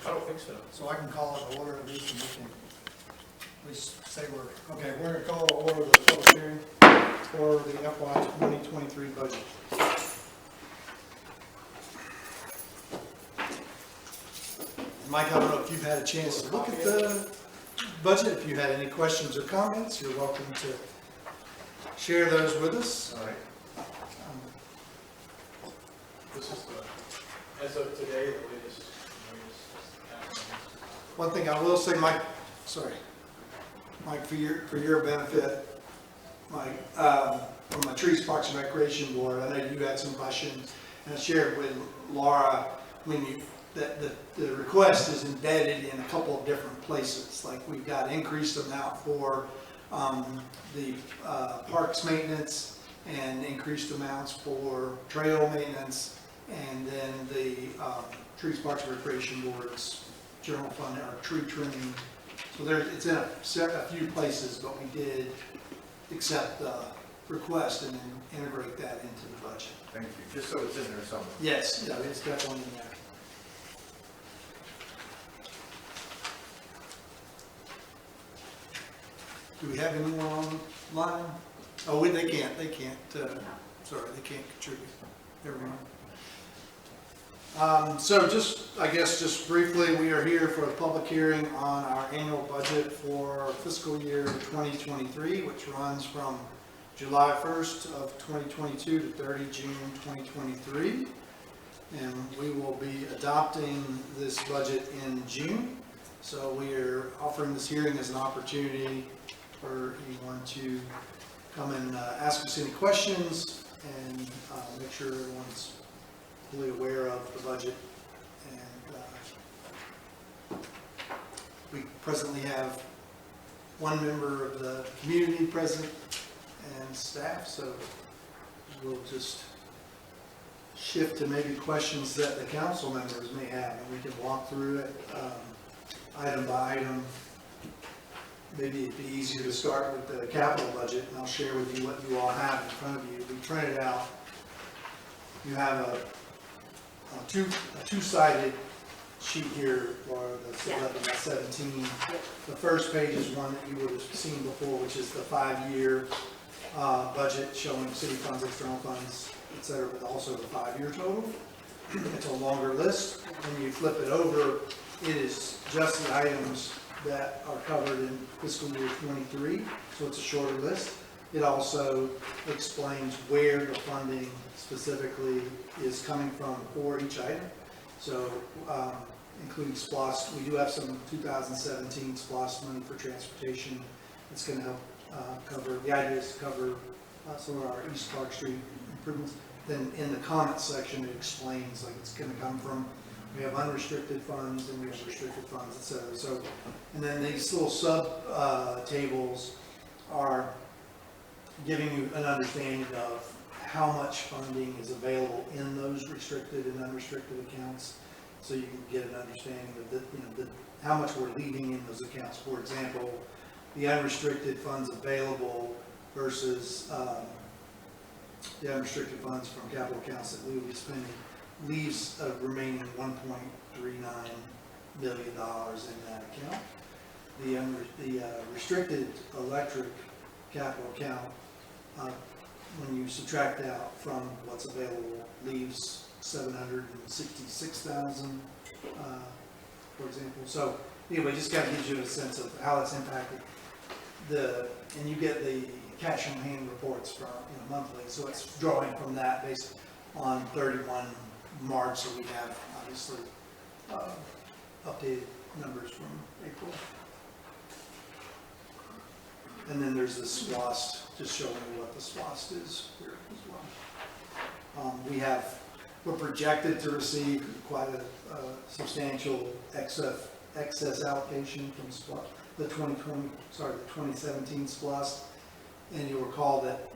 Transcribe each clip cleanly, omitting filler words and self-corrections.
I don't think so. So I can call it to order at least, and we can at least say we're, okay, we're gonna call to order the public hearing for the FY 2023 budget. Mike, I don't know if you've had a chance to look at the budget. If you had any questions or comments, you're welcome to share those with us. All right. This is the, as of today, the latest. One thing I will say, Mike, for your benefit, Mike, from my Trees Parks and Recreation Board, I know you had some questions, and I shared with Laura, that the request is embedded in a couple of different places. Like we've got increased amount for the parks maintenance and increased amounts for trail maintenance, and then the Trees Parks and Recreation Board's general fund or tree trimming. So it's in a few places, but we did accept the request and then integrate that into the budget. Thank you. Just so it's in there somewhere. Yes, yeah, it's definitely in there. Do we have anyone online? Oh, they can't, sorry, they can't contribute. Never mind. So I guess just briefly, we are here for a public hearing on our annual budget for fiscal year 2023, which runs from July 1st of 2022 to 30 June 2023. And we will be adopting this budget in June. So we are offering this hearing as an opportunity for anyone to come and ask us any questions and make sure everyone's fully aware of the budget. And we presently have one member of the community present and staff, so we'll just shift to maybe questions that the council members may have, and we can walk through it item by item. Maybe it'd be easier to start with the capital budget, and I'll share with you what you all have in front of you. We printed out, you have a two-sided sheet here for the 11 by 17. The first page is one that you would have seen before, which is the 5-year budget showing city funds, external funds, et cetera, but also the 5-year total. It's a longer list. When you flip it over, it is just the items that are covered in fiscal year 23, so it's a shorter list. It also explains where the funding specifically is coming from for each item. So including SPLOST, we do have some 2017 SPLOST money for transportation. It's going to help cover, the idea is to cover some of our East Clark Street improvements. Then in the comments section, it explains like it's going to come from, we have unrestricted funds and we have restricted funds, et cetera. So, and then these little sub tables are giving you an understanding of how much funding is available in those restricted and unrestricted accounts, so you can get an understanding of how much we're leaving in those accounts. For example, the unrestricted funds available versus the unrestricted funds from capital accounts that we will be spending leaves a remaining $1.39 million in that account. The restricted electric capital account, when you subtract out from what's available, leaves $766,000, for example. So anyway, just kind of gives you a sense of how it's impacted. And you get the cash on hand reports from monthly, so it's drawing from that based on 31 March, so we have obviously updated numbers from April. And then there's the SPLOST, just showing you what the SPLOST is here as well. We're projected to receive quite a substantial excess allocation from SPLOST, the 2017 SPLOST. And you'll recall that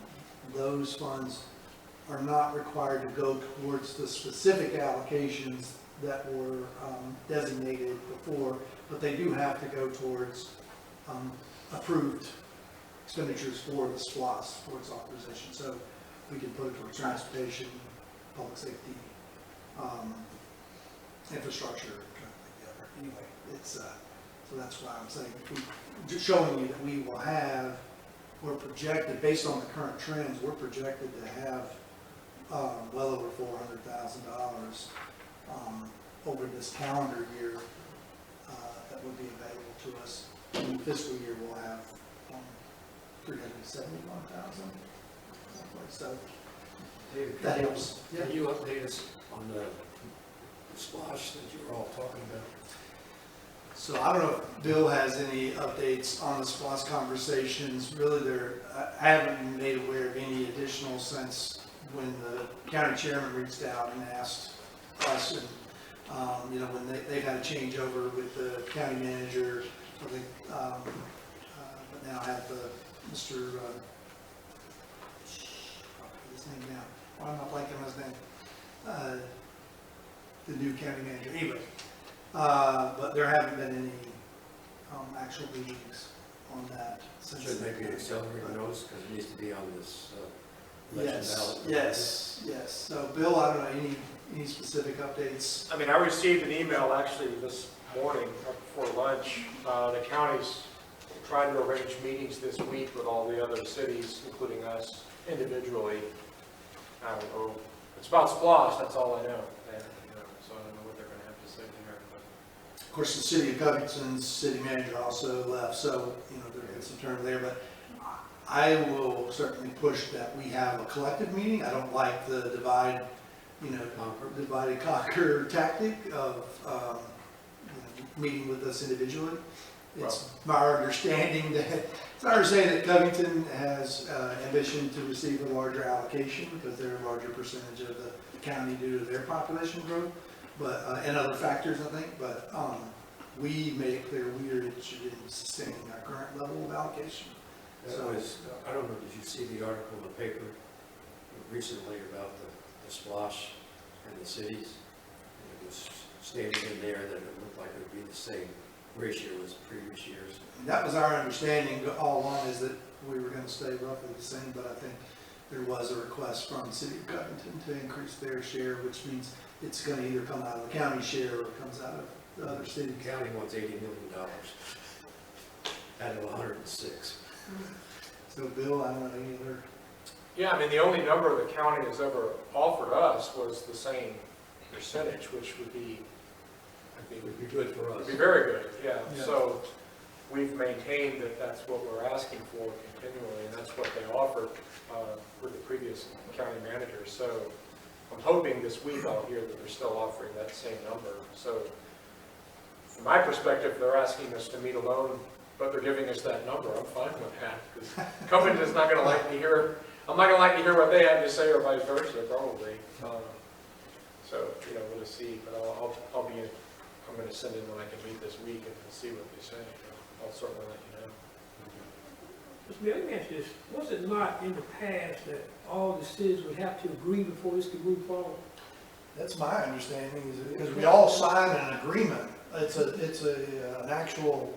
those funds are not required to go towards the specific allocations that were designated before, but they do have to go towards approved expenditures for the SPLOST, for its authorization. So we can put it towards transportation, public safety, infrastructure, kind of together. anyway, it's, so that's why I'm saying, just showing you that we will have, we're projected, based on the current trends, we're projected to have, well over $400,000, over this calendar year, that would be available to us. In the fiscal year, we'll have, 371,000. So David, that helps. can you update us on the splosh that you were all talking about? So I don't know if Bill has any updates on the SPOS conversations. Really, I haven't been made aware of any additional since when the county chairman reached out and asked us, and, you know, when they've had a changeover with the county manager, I think, but now have Mr. His name now. Why am I blanking on his name? The new county manager. Anyway, but there haven't been any actual meetings on that since. Should maybe accelerate those because it needs to be on this election ballot. Yes. So Bill, I don't know, any specific updates? I mean, I received an email actually this morning before lunch. The county's trying to arrange meetings this week with all the other cities, including us individually. I don't know. It's about SPLOST, that's all I know. And, you know, so I don't know what they're going to have to say there. But. Of course, the city of Covington's city manager also left, so, you know, there's some turn there, but I will certainly push that we have a collective meeting. I don't like the divide and conquer tactic of, meeting with us individually. It's my understanding that Covington has ambition to receive a larger allocation because they're a larger percentage of the county due to their population growth, but and other factors, I think. But we made it clear we are interested in sustaining our current level of allocation. That was, I don't know, did you see the article in the paper recently about the splosh and the cities? And it was stated in there that it looked like it would be the same ratio as previous years. That was our understanding all along, is that we were going to stay roughly the same, but I think there was a request from the city of Covington to increase their share, which means it's going to either come out of the county share or it comes out of the other cities. The county wants $80 million out of 106. So Bill, I don't know any other. Yeah, I mean, the only number the county has ever offered us was the same percentage, which would be, I think, It would be good for us. would be very good, yeah. Yeah. So we've maintained that that's what we're asking for continually, and that's what they offered with the previous county manager. So I'm hoping this week I'll hear that they're still offering that same number. So from my perspective, they're asking us to meet alone, but they're giving us that number. I'm fine with that, because Covington is not going to like to hear, I'm not going to like to hear what they have to say, or vice versa, probably. So, you know, we'll just see, but I'm going to send in when I can meet this week and see what they say. I'll certainly let you know. Mr. Mayor, let me ask you this. Was it not in the past that all the cities would have to agree before this could move forward? That's my understanding, is because we all signed an agreement. It's an actual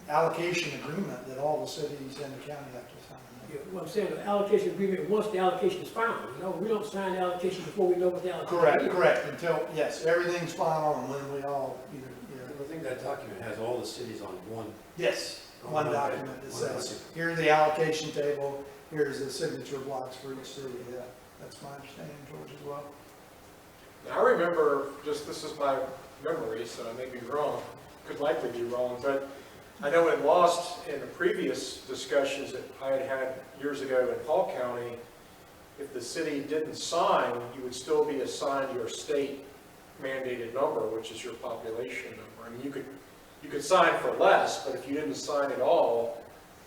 allocation agreement that all the cities and the county have to sign. Yeah, what I'm saying, the allocation agreement, once the allocation is final, you know, we don't sign the allocation before we know what the allocation is. Correct, until, yes, everything's final and when we all either, I think that document has all the cities on one. yes, one document that says, here's the allocation table, here's the signature blocks for each city. Yeah, that's my understanding, George, as well. Now, I remember, just this is my memory, so I may be wrong, could likely be wrong, but I know in Lost, in the previous discussions that I had had years ago in Hall County, if the city didn't sign, you would still be assigned your state mandated number, which is your population number. I mean, you could sign for less, but if you didn't sign at all,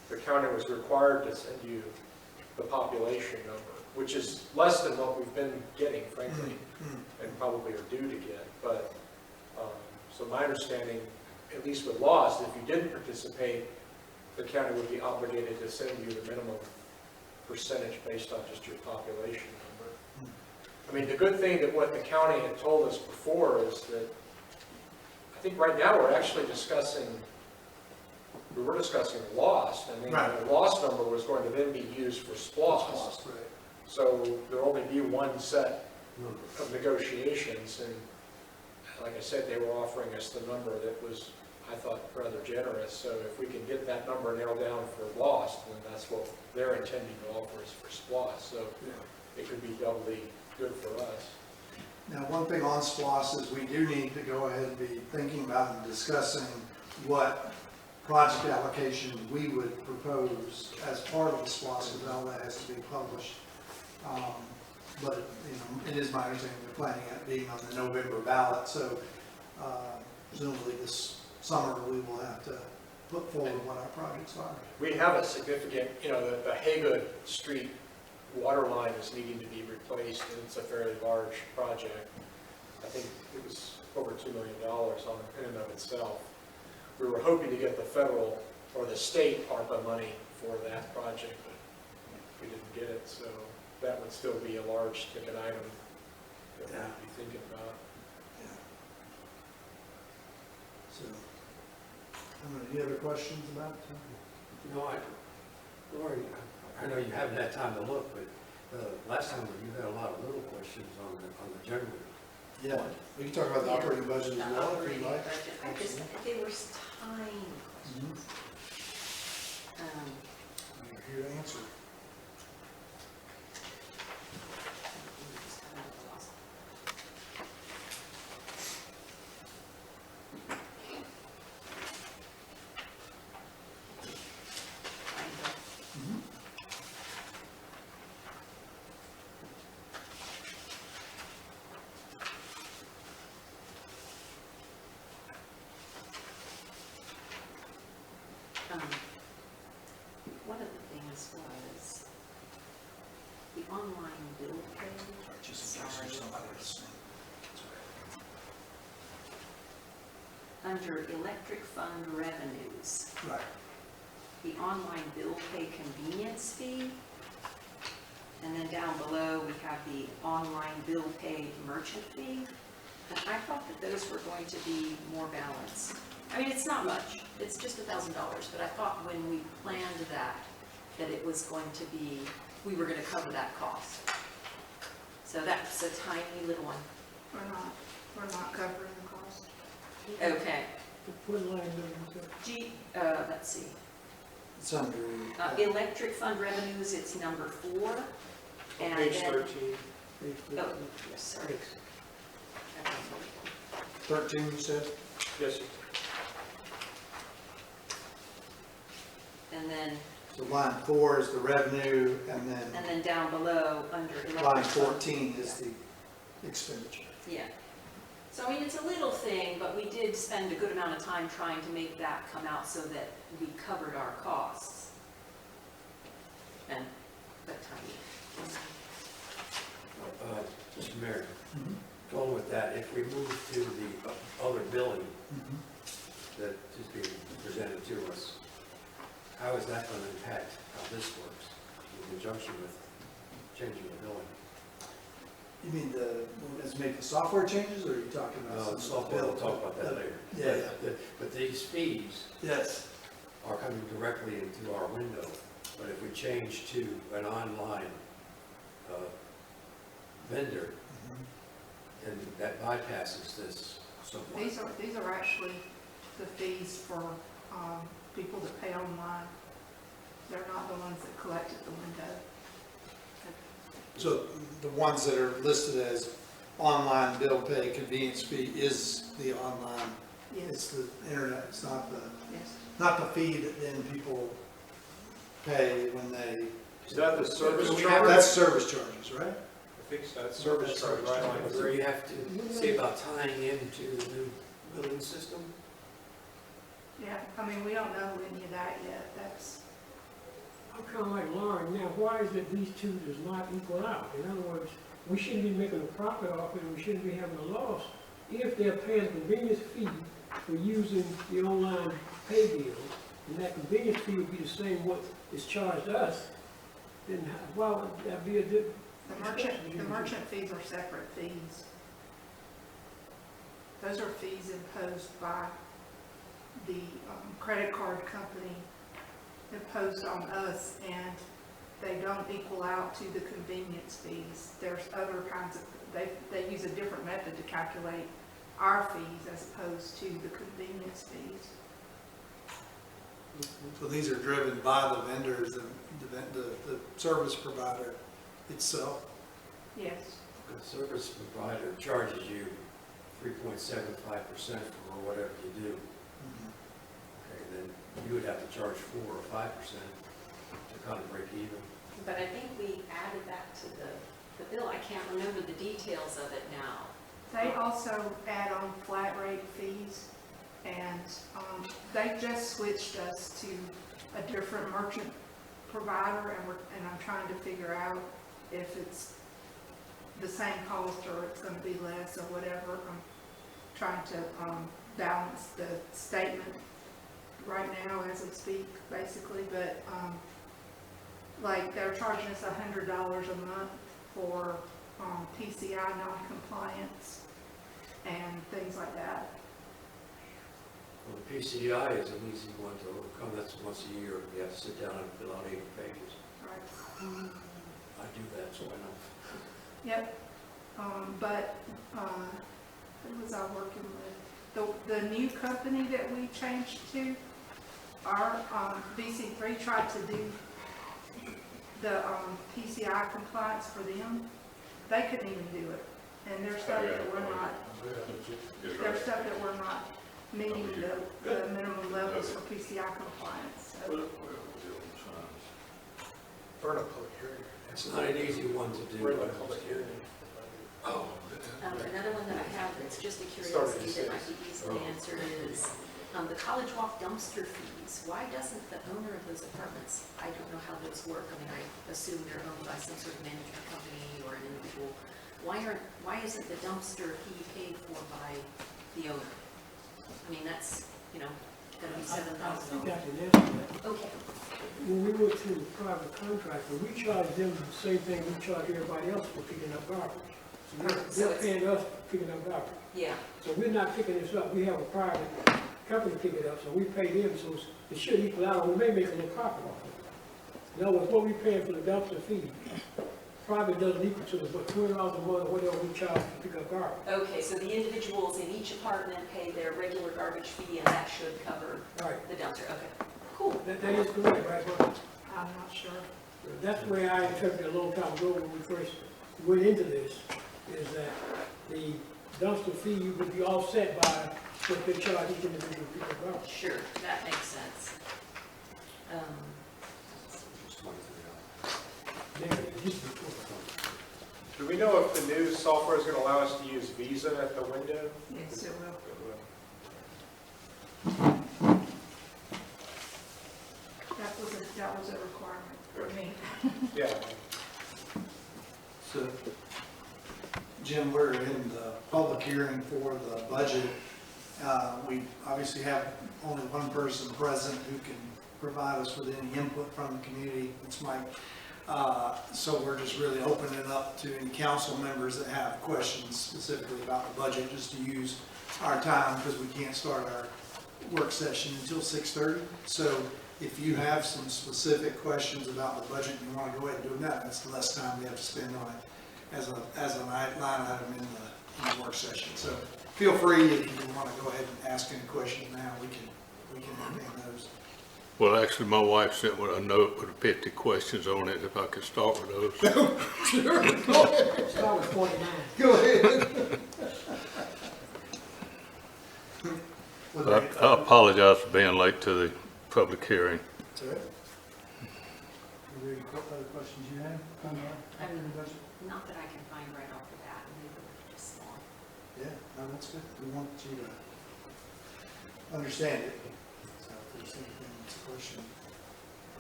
the county was required to send you the population number, which is less than what we've been getting, frankly, and probably are due to get. But so my understanding, at least with Lost, if you didn't participate, the county would be obligated to send you the minimum percentage based on just your population number. I mean, the good thing that what the county had told us before is that I think right now we're actually discussing Lost. I mean, Right. the Lost number was going to then be used for SPLOST. Right. So there'll only be one set of negotiations, and like I said, they were offering us the number that was, I thought, rather generous. So if we can get that number nailed down for Lost, then that's what they're intending to offer us for SPOS. So it could be doubly good for us. Now, one thing on SPOS is we do need to go ahead and be thinking about and discussing what project allocation we would propose as part of the SPOS, because all that has to be published. But, you know, it is my understanding they're planning on being on the November ballot, so presumably this summer we will have to put forward what our projects are. We have a significant, you know, the Haygood Street water line is needing to be replaced, and it's a fairly large project. I think it was over $2 million in and of itself. We were hoping to get the federal or the state ARPA money for that project, but we didn't get it, so that would still be a large ticket item that we'd be thinking about. So, any other questions about No, Lori, I know you haven't had time to look, but last time you had a lot of little questions on the general. Yeah, we can talk about the operating budget as well, if you'd like. There were tiny questions. We're here to answer. One of the things was the online bill pay. Just in case there's somebody listening. Under electric fund revenues, Right. the online bill pay convenience fee. And then down below, we have the online bill pay merchant fee. And I thought that those were going to be more balanced. I mean, it's not much, it's just $1,000, but I thought when we planned that it was going to be, we were gonna cover that cost. So that's a tiny little one. We're not covering the cost. Okay, What line number is that? let's see. It's under. Electric fund revenues, it's number 4. And Page then- 13. Page Oh, 13. yes, sorry. Thanks. 13, you said? Yes, sir. And then, So line 4 is the revenue, and then down below, under electric. line fund- 14 is the expenditure. Yeah. So, I mean, it's a little thing, but we did spend a good amount of time trying to make that come out so that we covered our costs. And, but tiny. Mr. Mayor, going with that, if we move to the other billing that is being presented to us, how is that going to impact how this works in conjunction with changing the billing? You mean as make the software changes, or are you talking about? No, some the software, we'll talk about that later. Yeah. But these fees Yes. are coming directly into our window. But if we change to an online vendor, then that bypasses this somewhat. These are actually the fees for people that pay online. They're not the ones that collect at the window. So the ones that are listed as online bill pay convenience fee is the online, it's Yes, the internet, it's not yes. the fee that then people pay when they. Is that the service we charge? have- That's service charges, right? I think so, that's service That's charge, service right? charge. Where you have to see about tying into the new billing system? Yeah, I mean, we don't know any of that yet. That's, I'm kind of like Lauren, now why is it these two does not equal out? In other words, we shouldn't be making a profit off it, and we shouldn't be having a loss if they're paying a convenience fee for using the online pay bill, and that convenience fee would be the same what is charged us, then why would that be a difference? the merchant fees are separate fees. Those are fees imposed by the credit card company, imposed on us, and they don't equal out to the convenience fees. There's other kinds of, they use a different method to calculate our fees as opposed to the convenience fees. So these are driven by the vendors and the service provider itself. Yes. The service provider charges you 3.75% for whatever you do. Okay, then you would have to charge 4 or 5% to kind of break even. But I think we added that to the bill. I can't remember the details of it now. They also add on flat rate fees, and they just switched us to a different merchant provider, and I'm trying to figure out if it's the same cost or it's going to be less or whatever. I'm trying to balance the statement right now as we speak, basically, but like they're charging us $100 a month for PCI non-compliance and things like that. Well, the PCI is an easy one to overcome. That's once a year. You have to sit down and fill out 80 pages. Right. I do that, so I know. Yep. But who was I working with? The new company that we changed to, our VC3 tried to do the PCI compliance for them. They couldn't even do it. And there's stuff that we're not, there's stuff that we're not meeting the minimum levels for PCI compliance. So, Burn a public hearing. It's not an easy one to do. We're in a public hearing. Oh, Another one that I have that's just a curiosity that might be easily answered is the College Walk dumpster fees. Why doesn't the owner of those apartments, I don't know how those work, I mean, I assume they're owned by some sort of management company or an individual. Why isn't the dumpster fee paid for by the owner? I mean, that's, gonna be I think I $7,000. can answer that. Okay, When we went to the private contractor, we charged them the same thing we charge everybody else for picking up garbage. So So they're it's- paying us for picking up garbage. yeah, So we're not picking this up, we have a private company pick it up, so we pay them, so it should equal out, we may make a little profit off of it. In other words, what we paying for the dumpster fee, private doesn't equal to us, but $20 a month, or whatever we charge to pick up garbage. okay, so the individuals in each apartment pay their regular garbage fee and that should cover Right, the dumpster, okay, cool. that is correct, right, Mark? I'm not sure. That's the way I interpreted it a long time ago when we first went into this, is that the dumpster fee would be offset by what they charge each individual pick up garbage. Sure, that makes sense. it's $23. Then it used to be $20. Do we know if the new software is going to allow us to use Visa at the window? Yes, it will. That was a requirement for me. Yeah. So, Jim, we're in the public hearing for the budget. We obviously have only one person present who can provide us with any input from the community. It's Mike. So we're just really opening it up to any council members that have questions specifically about the budget, just to use our time because we can't start our work session until 6:30. So if you have some specific questions about the budget, you want to go ahead and do that, that's the less time we have to spend on it as a line item in the work session. So feel free, if you want to go ahead and ask any questions now, we can entertain those. Well, actually, my wife sent me a note with 50 questions on it, if I could start with those. Sure, go ahead. Start with 49. Go ahead. I apologize for being late to the public hearing. That's all right. Are there any other questions you have? Not that I can find right off the bat, maybe they're just small. Yeah, no, that's good. We want you to understand it. So if there's anything that's a question.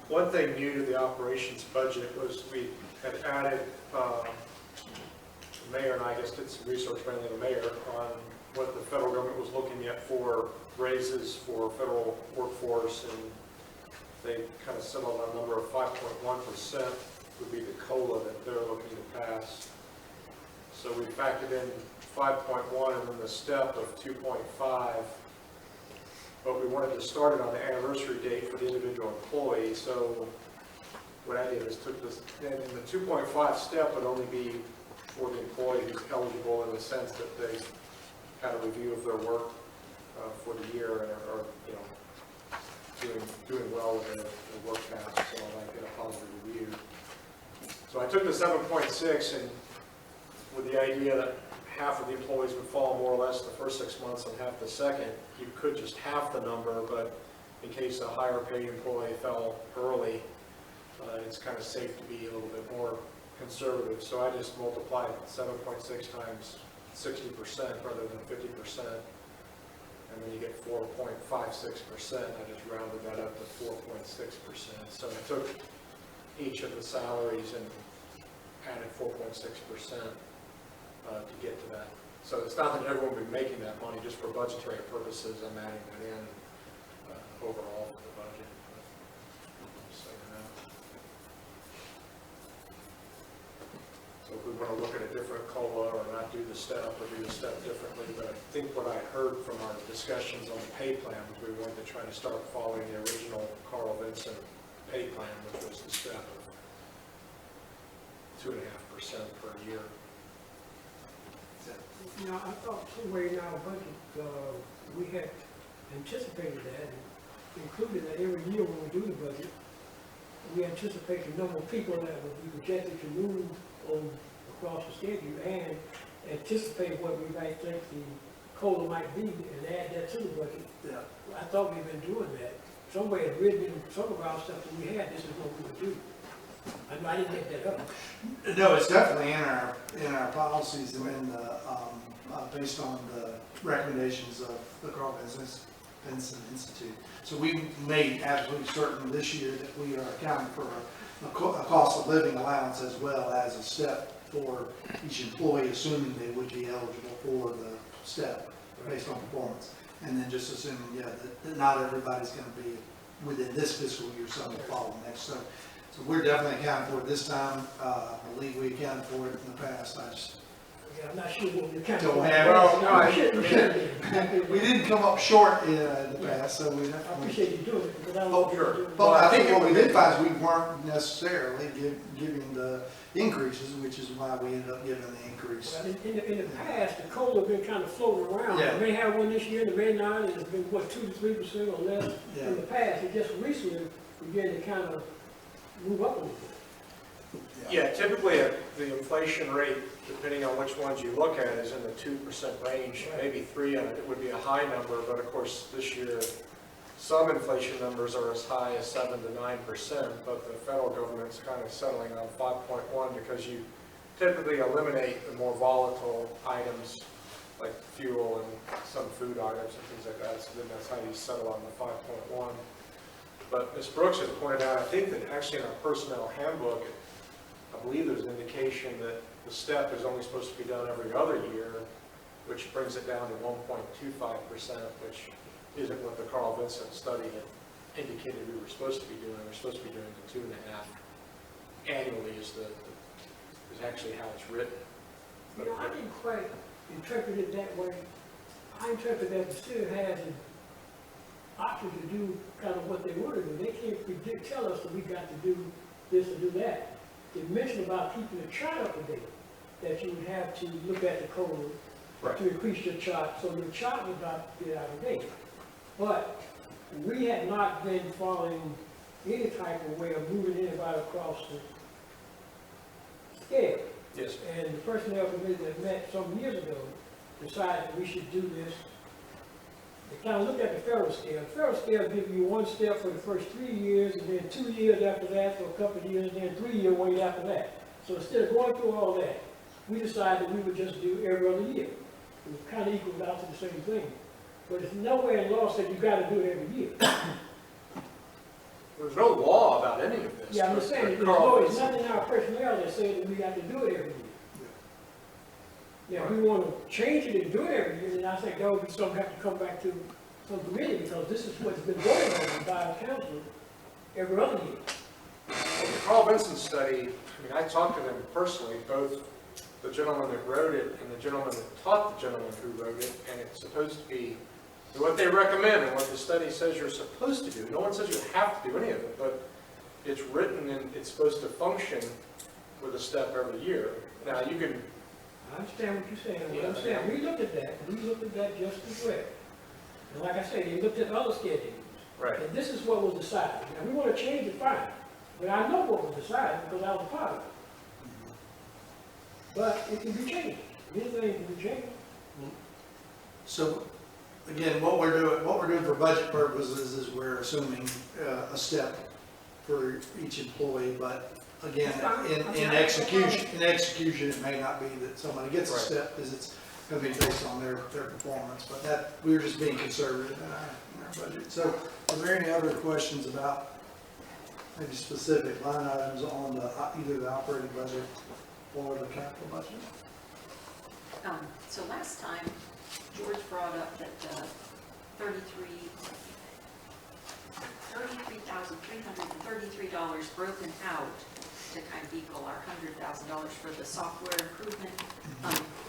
One thing new to the operations budget was we had added, the mayor and I just did some research, mainly the mayor, on what the federal government was looking at for raises for federal workforce, and they kind of settled on a number of 5.1% would be the COLA that they're looking to pass. So we factored in 5.1 and then the step of 2.5. But we wanted to start it on the anniversary date for the individual employee. So what I did is took this, and the 2.5 step would only be for the employee who's eligible in the sense that they had a review of their work for the year and are, you know, doing well with their work tasks and all that, get a positive review. So I took the 7.6 and with the idea that half of the employees would fall more or less the first 6 months and half the second, you could just half the number, but in case a higher paid employee fell early, it's kind of safe to be a little bit more conservative. So I just multiplied 7.6 times 60% rather than 50%. And then you get 4.56%. I just rounded that up to 4.6%. So I took each of the salaries and added 4.6% to get to that. So it's not that everyone will be making that money, just for budgetary purposes, I'm adding that in overall for the budget. Just so you know. So if we want to look at a different COLA or not do the step or do the step differently, but I think what I heard from our discussions on the pay plan was we wanted to try to start following the original Carl Vinson pay plan, which was the step of 2.5% per year. You know, I thought somewhere in our budget, we had anticipated that and included that every year when we do the budget, we anticipate the number of people that would be projected to move on across the schedule and anticipate what we might think the COLA might be and add that to the budget. Yeah. I thought we'd been doing that. Somewhere it's written in some of our stuff that we had, this is what we would do. I didn't make that up. No, it's definitely in our policies and in the, based on the recommendations of the Carl Vinson Institute. So we made absolutely certain this year that we are accounting for a cost of living allowance as well as a step for each employee, assuming they would be eligible for the step based on performance. And then just assuming, yeah, that not everybody's going to be within this fiscal year, some will follow next. So we're definitely accounting for it this time. I believe we accounted for it in the past. I'm not sure what we kind Don't of. have it. We didn't come up short in the past, so we I definitely. appreciate you doing it, because I don't. Oh, sure. But I think what we did find is we weren't necessarily giving the increases, which is why we ended up giving the increase. Well, in the past, the COLA been kind of floating around. Yeah. They may have one this year, they may not, and it's been, what, 2 to 3% or less Yeah. in the past. It just recently began to kind of move up a little bit. Yeah, typically the inflation rate, depending on which ones you look at, is in the 2% range, maybe 3 on it. It would be a high number, but of course this year some inflation numbers are as high as 7 to 9%, but the federal government's kind of settling on 5.1 because you typically eliminate the more volatile items like fuel and some food items and things like that. So then that's how you settle on the 5.1. But Ms. Brooks has pointed out, I think that actually in our personnel handbook, I believe there's an indication that the step is only supposed to be done every other year, which brings it down to 1.25%, which isn't what the Carl Vinson study had indicated we were supposed to be doing. We're supposed to be doing the 2.5 annually is actually how it's written. You know, I didn't quite interpret it that way. I interpret that the city has an option to do kind of what they want to do. They can't tell us that we got to do this or do that. It mentioned about keeping the chart up to date, that you would have to look at the code to increase your chart, so your chart would not get out of date. But we had not been following any type of way of moving anybody across the scale. Yes. And the personnel committee that met some years ago decided that we should do this. They kind of looked at the federal scale. The federal scale gives you one step for the first 3 years, and then 2 years after that for a couple of years, and then 3 year wait after that. So instead of going through all that, we decided we would just do every other year. It kind of equals out to the same thing. But it's nowhere in law said you got to do it every year. There's no law about any of this. Yeah, I'm just saying, there's nothing in our personnel that says that we got to do it every year. Yeah, if we want to change it and do it every year, then I think that would be something have to come back to some committee, because this is what's been voted on by our council every other year. Well, the Carl Vinson study, I mean, I talked to them personally, both the gentleman that wrote it and the gentleman that taught the gentleman who wrote it, and it's supposed to be what they recommend and what the study says you're supposed to do. No one says you have to do any of it, but it's written and it's supposed to function with a step every year. Now, you can I understand what you're saying, what I'm Yeah. saying, we looked at that just as well. And like I say, they looked at other schedules. Right. And this is what was decided. Now, we want to change it, fine, but I know what was decided because I was a part of it. But it can be changed, anything can be changed. So, again, what we're doing for budget purposes is we're assuming a step for each employee, but again, in execution, it may not be that somebody gets a Right. step, because it's gonna be based on their performance, but that, we're just being conservative in our budget. So, are there any other questions about maybe specific line items on either the operating budget or the capital budget? So last time, George brought up that $33,333 broken out to kind of equal our $100,000 for the software improvement.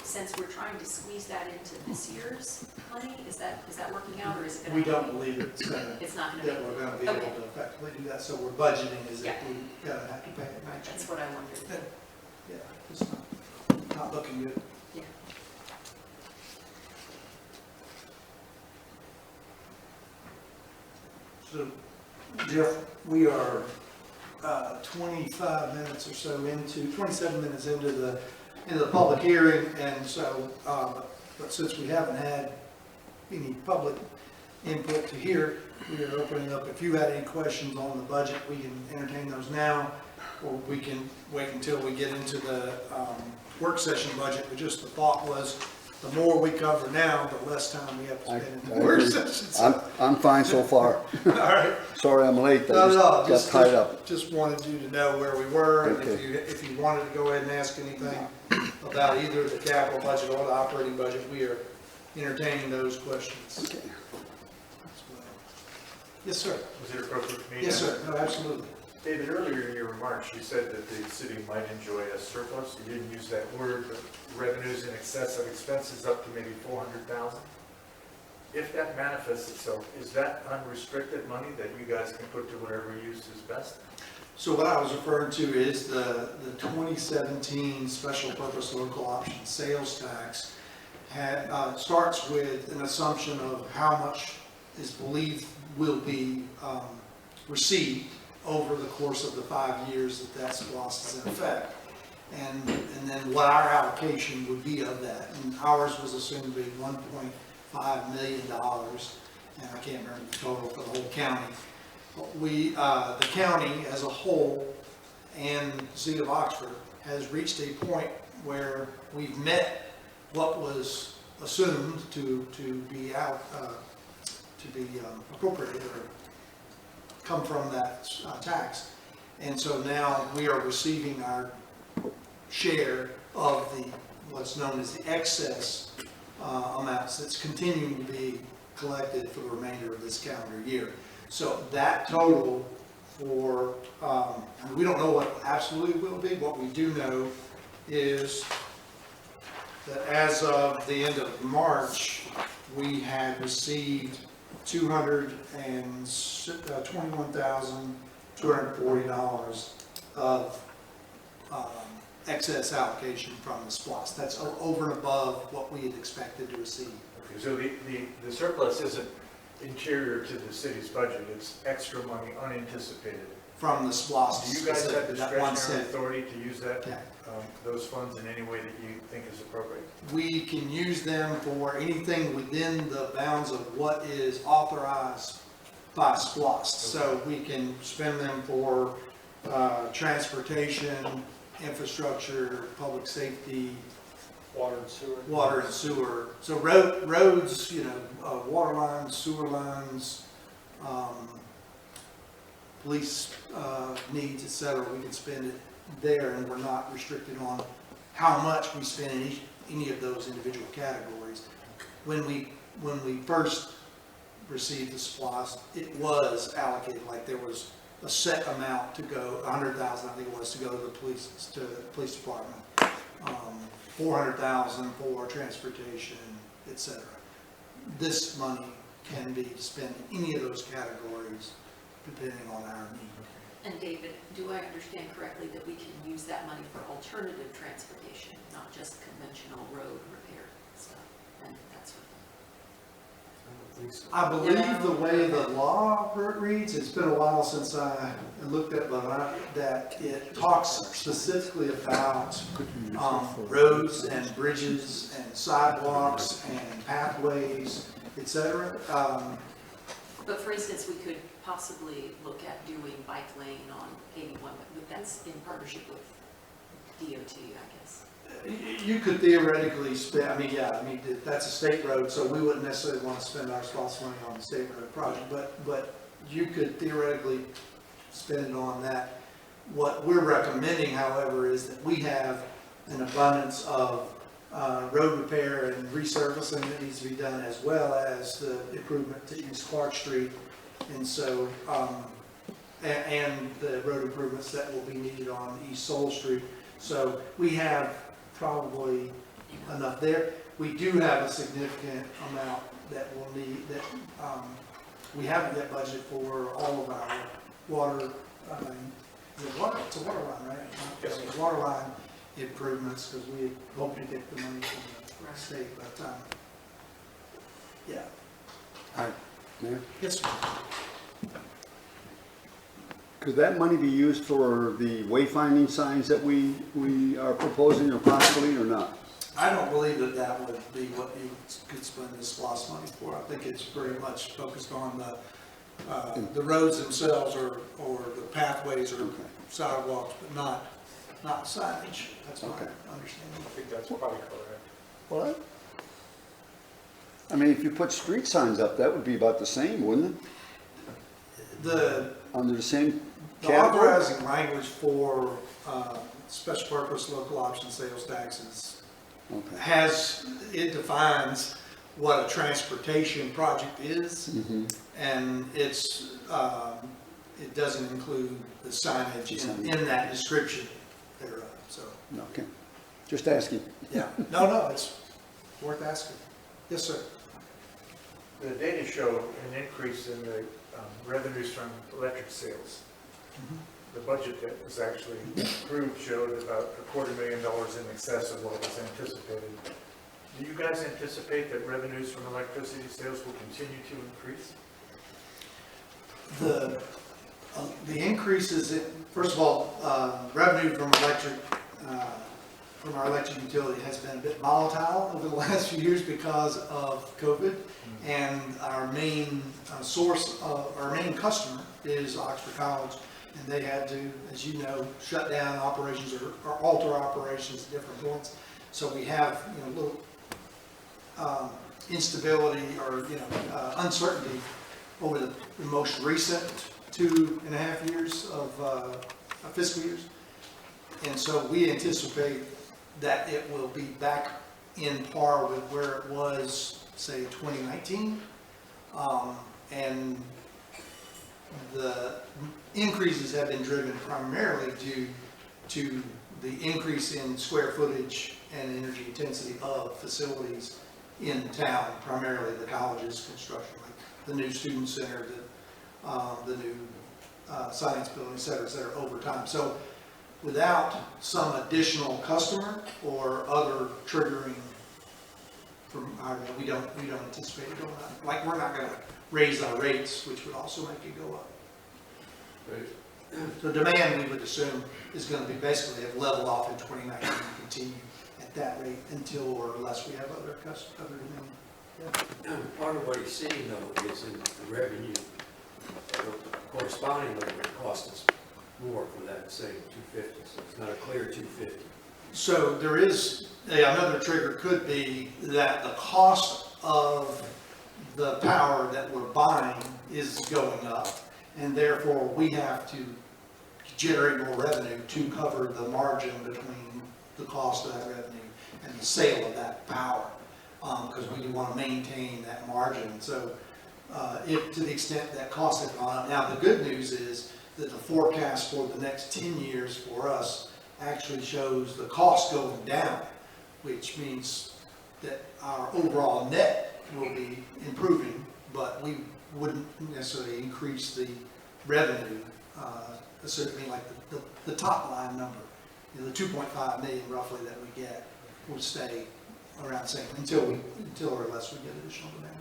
Since we're trying to squeeze that into this year's money, is that working out, or is it gonna? We don't believe it's gonna, It's not gonna that be, we're gonna be able Okay. to effectively do that, so we're budgeting as if Yeah. we gotta have to pay it back. that's what I wondered. Yeah, it's not looking good. Yeah. So, Jeff, we are 25 minutes or so 27 minutes into the public hearing, and so, but since we haven't had any public input to hear, we are opening up, if you had any questions on the budget, we can entertain those now, or we can wait until we get into the work session budget, but just the thought was, the more we cover now, the less time we have to spend in the work session. I'm fine so far. All right. Sorry I'm late, I No, got just tied up. Just wanted you to know where we were, and Okay. if you wanted to go ahead and ask anything about either the capital budget or the operating budget, we are entertaining those questions. Okay. Yes, sir. Was it appropriate for me? Yes, sir. No, absolutely. David, earlier in your remarks, you said that the city might enjoy a surplus. You didn't use that word, but revenues in excess of expenses up to maybe 400,000. If that manifests itself, is that unrestricted money that you guys can put to whatever use is best? So what I was referring to is the 2017 special purpose local option sales tax starts with an assumption of how much is believed will be received over the course of the 5 years that SPLOST is in effect. And then what our allocation would be of that. And ours was assumed to be $1.5 million, and I can't remember the total for the whole county. But the county as a whole and the city of Oxford has reached a point where we've met what was assumed to be appropriated or come from that tax. And so now we are receiving our share of what's known as the excess amounts that's continuing to be collected for the remainder of this calendar year. So that total for, we don't know what absolutely will be. What we do know is that as of the end of March, we had received $221,240 of excess allocation from the SPLOST. That's over and above what we had expected to receive. Okay, so the surplus isn't interior to the city's budget, it's extra money unanticipated. From the SPLOST. Do you guys have specifically, that 1 discretionary cent. authority to use that, Yeah. those funds in any way that you think is appropriate? We can use them for anything within the bounds of what is authorized by SPLOST. So we can spend them for transportation, infrastructure, public safety, Water and sewer. water and sewer. So roads, water lines, sewer lines, police needs, et cetera, we can spend it there, and we're not restricted on how much we spend in any of those individual categories. When we first received the SPLOST, it was allocated, like there was a set amount to go, 100,000 I think it was, to go to the police department. 400,000 for transportation, et cetera. This money can be spent in any of those categories depending on our need. And David, do I understand correctly that we can use that money for alternative transportation, not just conventional road repair stuff and that sort of thing? I don't think so. I believe the way the law reads, it's been a while since I looked at that it talks specifically about roads and bridges and sidewalks and pathways, et cetera. But for instance, we could possibly look at doing bike lane on 81, but that's in partnership with DOT, I guess. You could theoretically spend, that's a state road, so we wouldn't necessarily want to spend our SPOS money on the state road project, but you could theoretically spend it on that. What we're recommending, however, is that we have an abundance of road repair and resurfacing that needs to be done, as well as the improvement to East Clark Street. And so, and the road improvements that will be needed on East Soul Street. So we have probably enough there. We do have a significant amount that we'll need, that we haven't yet budgeted for all of our water, it's a water line, right? Yes. Water line improvements, because we hope to get the money from the state, but, yeah. All right, Mayor, Yes, sir. could that money be used for the wayfinding signs that we are proposing, or possibly, or not? I don't believe that that would be what you could spend this SPOS money for. I think it's pretty much focused on the roads themselves, or the pathways, or sidewalks, but not signage. That's my understanding. I think that's probably correct. What? I mean, if you put street signs up, that would be about the same, wouldn't it? Under the same The category? authorizing language for special purpose local option sales taxes it defines what a transportation project is, and it doesn't include the signage in that description thereof, so. Okay, just asking. Yeah, no, it's worth asking. Yes, sir. The data show an increase in the revenues from electric sales. The budget that was actually approved showed about $250,000 in excess of what was anticipated. Do you guys anticipate that revenues from electricity sales will continue to increase? The increases, first of all, revenue from our electric utility has been a bit volatile over the last few years because of COVID, and our main our main customer is Oxford College, and they had to, as you know, shut down operations or alter operations at different points. So we have a little instability or uncertainty over the most recent 2.5 years of fiscal years. And so we anticipate that it will be back in par with where it was, say, 2019. And the increases have been driven primarily due to the increase in square footage and energy intensity of facilities in town, primarily the college's construction, like the new student center, the new science building, et cetera, over time. So without some additional customer or other triggering from our, we don't anticipate it going up. Like, we're not gonna raise our rates, which would also make it go up. The demand, we would assume, is gonna be basically have leveled off in 2019 and continue at that rate until or unless we have other demand. Part of what he's seeing though is in the revenue, correspondingly would cost us more for that, say, 250, so it's not a clear 250. So there is, another trigger could be that the cost of the power that we're buying is going up, and therefore we have to generate more revenue to cover the margin between the cost of that revenue and the sale of that power, because we do want to maintain that margin. So if to the extent that costs have gone up, now the good news is that the forecast for the next 10 years for us actually shows the cost going down, which means that our overall net will be improving, but we wouldn't necessarily increase the revenue assuming like the top line number, you know, the 2.5 million roughly that we get will stay around the same until or unless we get additional demand.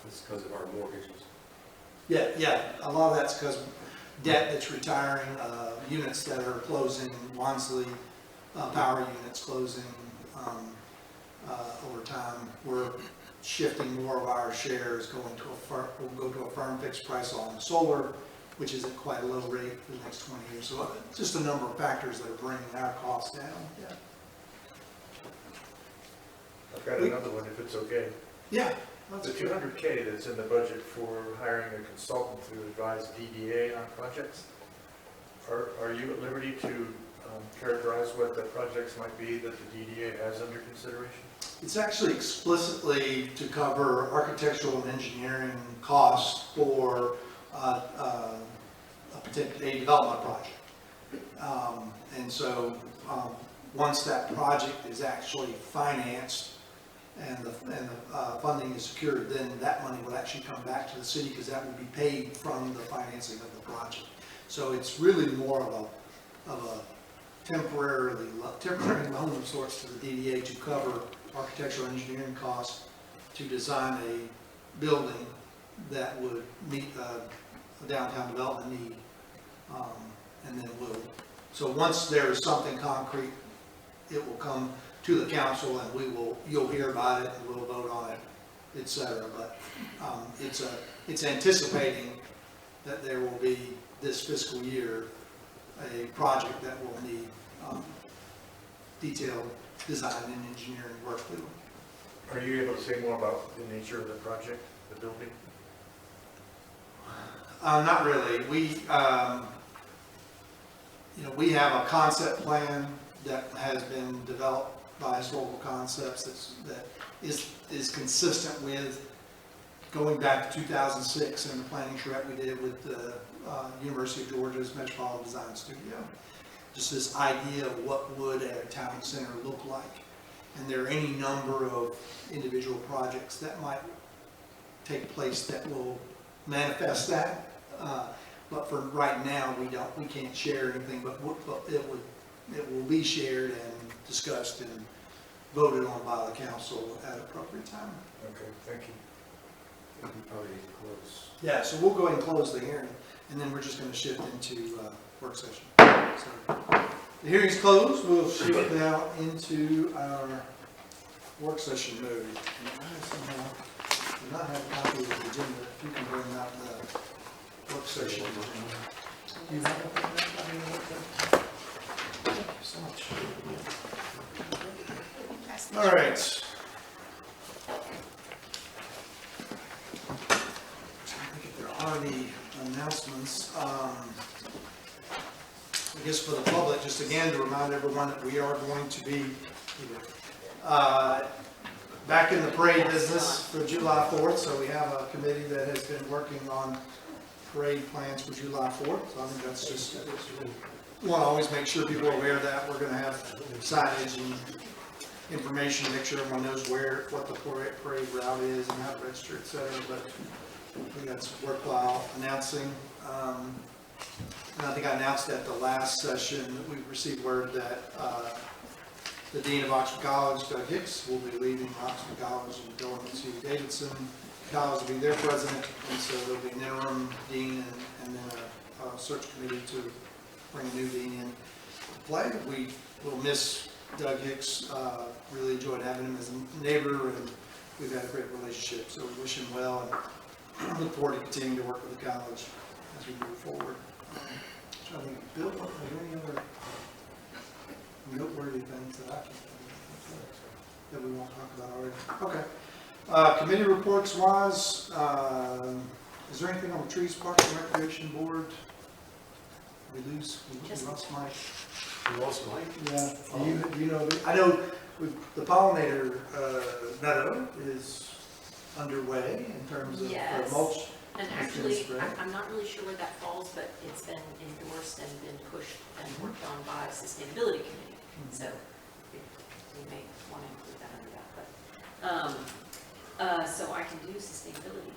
It's because of our mortgages. Yeah, a lot of that's because debt that's retiring, units that are closing, Wansley, power units closing, over time. We're shifting more of our shares going to we'll go to a firm fixed price on solar, which is at quite a low rate for the next 20 years. So just a number of factors that are bringing our costs down. Yeah. I've got another one, if it's okay. Yeah. The $200K that's in the budget for hiring a consultant to advise DDA on projects, are you at liberty to characterize what the projects might be that the DDA has under consideration? It's actually explicitly to cover architectural and engineering costs for a development project. And so once that project is actually financed and the funding is secured, then that money will actually come back to the city because that will be paid from the financing of the project. So it's really more of a temporary loan of sorts to the DDA to cover architectural engineering costs to design a building that would meet a downtown development need. And then so once there is something concrete, it will come to the council and you'll hear about it and we'll vote on it, et cetera. But it's anticipating that there will be this fiscal year a project that will need detailed design and engineering work through. Are you able to say more about the nature of the project, the building? Not really. We have a concept plan that has been developed by Historical Concepts that is consistent with going back to 2006 and the planning charrette we did with the University of Georgia's Metropolitan Design Studio. Just this idea of what would a town center look like. And there are any number of individual projects that might take place that will manifest that. But for right now, we can't share anything, but it will be shared and discussed and voted on by the council at appropriate time. Okay, thank you. We probably need to close. Yeah, so we'll go ahead and close the hearing, and then we're just going to shift into work session. So the hearing's closed. We'll shift now into our work session mode. And I somehow do not have a copy of the agenda. If you can bring out the work session agenda. Do you have a copy of the work session? Thank you so much. All right. I think if there are any announcements, I guess for the public, just again to remind everyone that we are going to be back in the parade business for July 4th. So we have a committee that has been working on parade plans for July 4th. So I think that's just, we want to always make sure people are aware of that. We're going to have signage and information, make sure everyone knows what the parade route is and how to register, et cetera. But I think that's worthwhile announcing. And I think I announced at the last session that we received word that the Dean of Oxford College, Doug Hicks, will be leaving Oxford College and going to Davidson College to be their president. And so there'll be an interim dean and then a search committee to bring a new dean in to play. We will miss Doug Hicks. Really enjoyed having him as a neighbor, and we've had a great relationship. So we wish him well and look forward to continuing to work with the college as we move forward. So I think, Bill, are there any other noteworthy things that I can think of that we won't talk about already? Okay. Committee reports wise, is there anything on the Trees Park and Recreation Board? We lost Mike. You lost Mike? Yeah. Do you know? I know the pollinator meadow is underway in terms of Yes. mulch. And actually, I'm not really sure where that falls, but it's been endorsed and been pushed and worked on by Sustainability Committee. So we may want to include that under that. But so I can do sustainability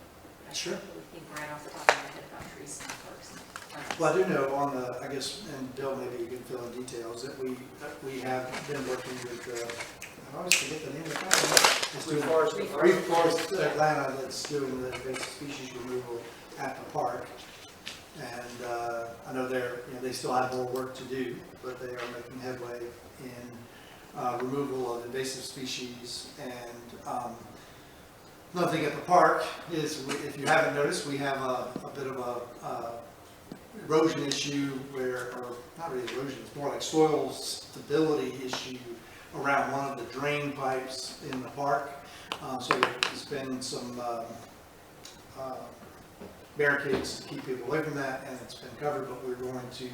Sure. I think right off the top of my head about trees and parks. Well, I do know on the, I guess, and Bill, maybe you can fill in details, that we have been working with, I always forget the name of the company. It's doing Reef Forest Atlanta, that's doing the invasive species removal at the park. And I know they still have more work to do, but they are making headway in removal of invasive species. And another thing at the park is, if you haven't noticed, we have a bit of a erosion issue where, or not really erosion, it's more like soil stability issue around one of the drain pipes in the park. So there's been some barricades to keep people away from that, and it's been covered, but we're going to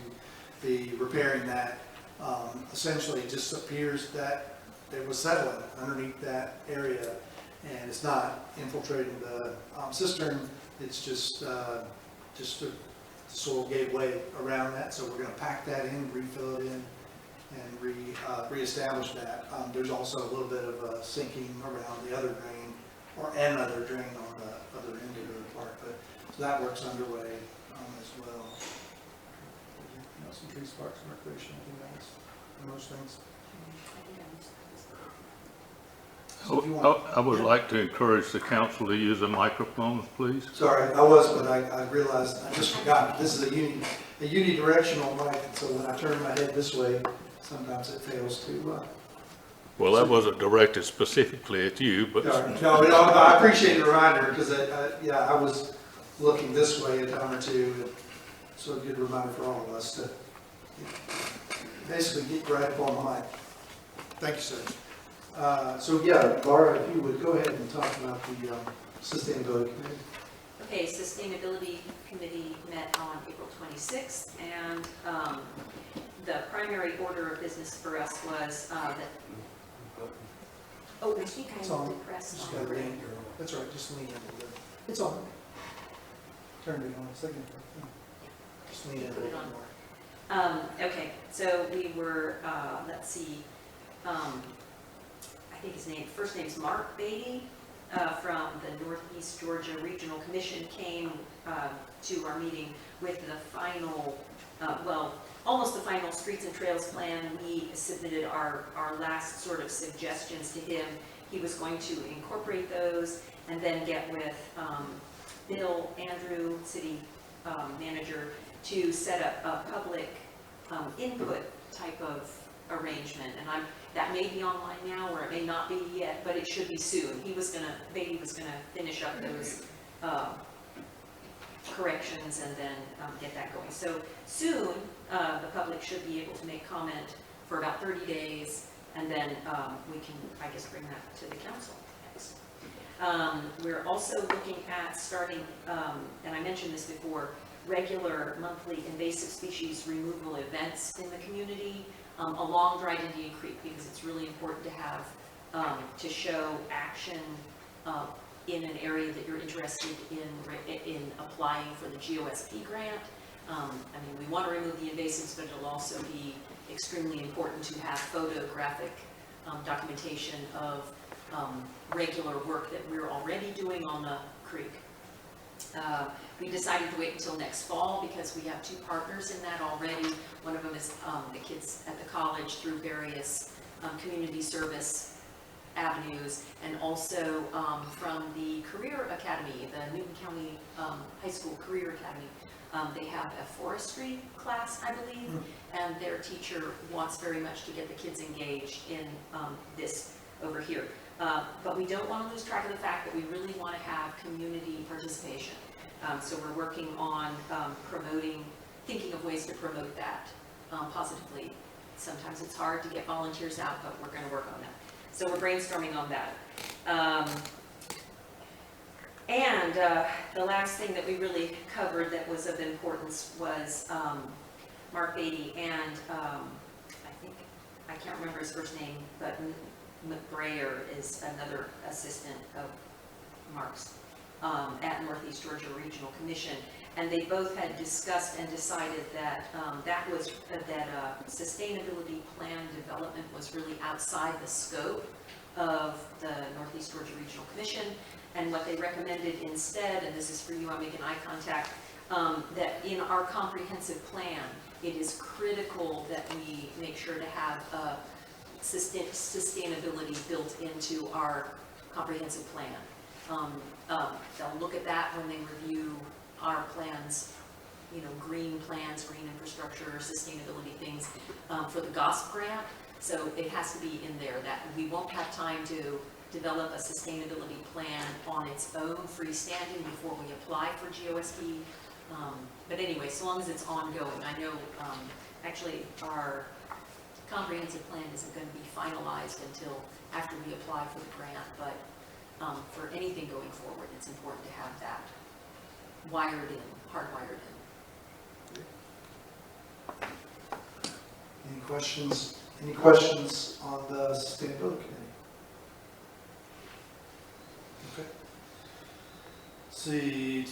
be repairing that. Essentially, it just appears that there was settling underneath that area, and it's not infiltrating the cistern. It's just the soil gave way around that, so we're going to pack that in, refill it in, and reestablish that. There's also a little bit of sinking around the other drain, or another drain on the other end of the park, but so that work's underway as well. Some trees, parks, and recreation, I think that's most things. So if you want, I would like to encourage the council to use a microphone, please. sorry, I was, but I realized, I just forgot, this is a unidirectional mic, and so when I turn my head this way, sometimes it fails to, Well, that wasn't directed specifically at you, but no, I appreciate the reminder, because I was looking this way a time or two, and so a good reminder for all of us to basically get right up on the mic. Thank you, sir. So yeah, Laura, if you would go ahead and talk about the Sustainability Committee. Okay, Sustainability Committee met on April 26th, and the primary order of business for us was that, oh, I think It's I on. pressed Just on. gotta lean. That's right, just lean into it. It's on. Turn it on a second. Just lean into Put it it on. more. Okay, so we were, let's see, I think his first name's Mark Beatty, from the Northeast Georgia Regional Commission, came to our meeting with the final, almost the final streets and trails plan. We submitted our last sort of suggestions to him. He was going to incorporate those and then get with Bill Andrew, city manager, to set up a public input type of arrangement. And that may be online now, or it may not be yet, but it should be soon. Beatty was gonna finish up those corrections and then get that going. So soon, the public should be able to make comment for about 30 days, and then we can, I guess, bring that to the council next. We're also looking at starting, and I mentioned this before, regular monthly invasive species removal events in the community along Dried Indian Creek, because it's really important to have, to show action in an area that you're interested in applying for the GOSP grant. I mean, we want to remove the invasives, but it'll also be extremely important to have photographic documentation of regular work that we're already doing on the creek. We decided to wait until next fall because we have two partners in that already. One of them is the kids at the college through various community service avenues, and also from the Career Academy, the Newton County High School Career Academy. They have a forestry class, I believe, and their teacher wants very much to get the kids engaged in this over here. But we don't want to lose track of the fact that we really want to have community participation. So we're working on thinking of ways to promote that positively. Sometimes it's hard to get volunteers out, but we're going to work on that. So we're brainstorming on that. And the last thing that we really covered that was of importance was Mark Beatty and I can't remember his first name, but McBrayer is another assistant of Mark's at Northeast Georgia Regional Commission, and they both had discussed and decided that sustainability plan development was really outside the scope of the Northeast Georgia Regional Commission. And what they recommended instead, and this is for you, I'm making eye contact, that in our comprehensive plan, it is critical that we make sure to have sustainability built into our comprehensive plan. They'll look at that when they review our plans, you know, green plans, green infrastructure, sustainability things for the GOSP grant. So it has to be in there that we won't have time to develop a sustainability plan on its own freestanding before we apply for GOSP. But anyway, so long as it's ongoing, I know actually our comprehensive plan isn't going to be finalized until after we apply for the grant, but for anything going forward, it's important to have that wired in, hardwired in. Any questions? Any questions on the sustainability committee? Okay. See,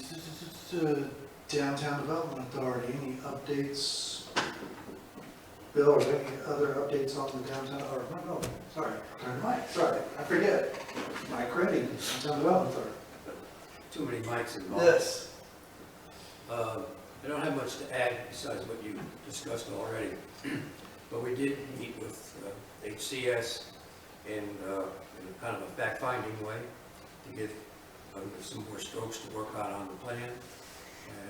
Downtown Development Authority, any updates? Bill, are there any other updates on the downtown, or, no, sorry, turn Mike, sorry, I forget. Mike Reddy, Downtown Development Authority. Too many mics involved. Yes. I don't have much to add besides what you discussed already, but we did meet with HCS in kind of a fact-finding way to get some more strokes to work out on the plan,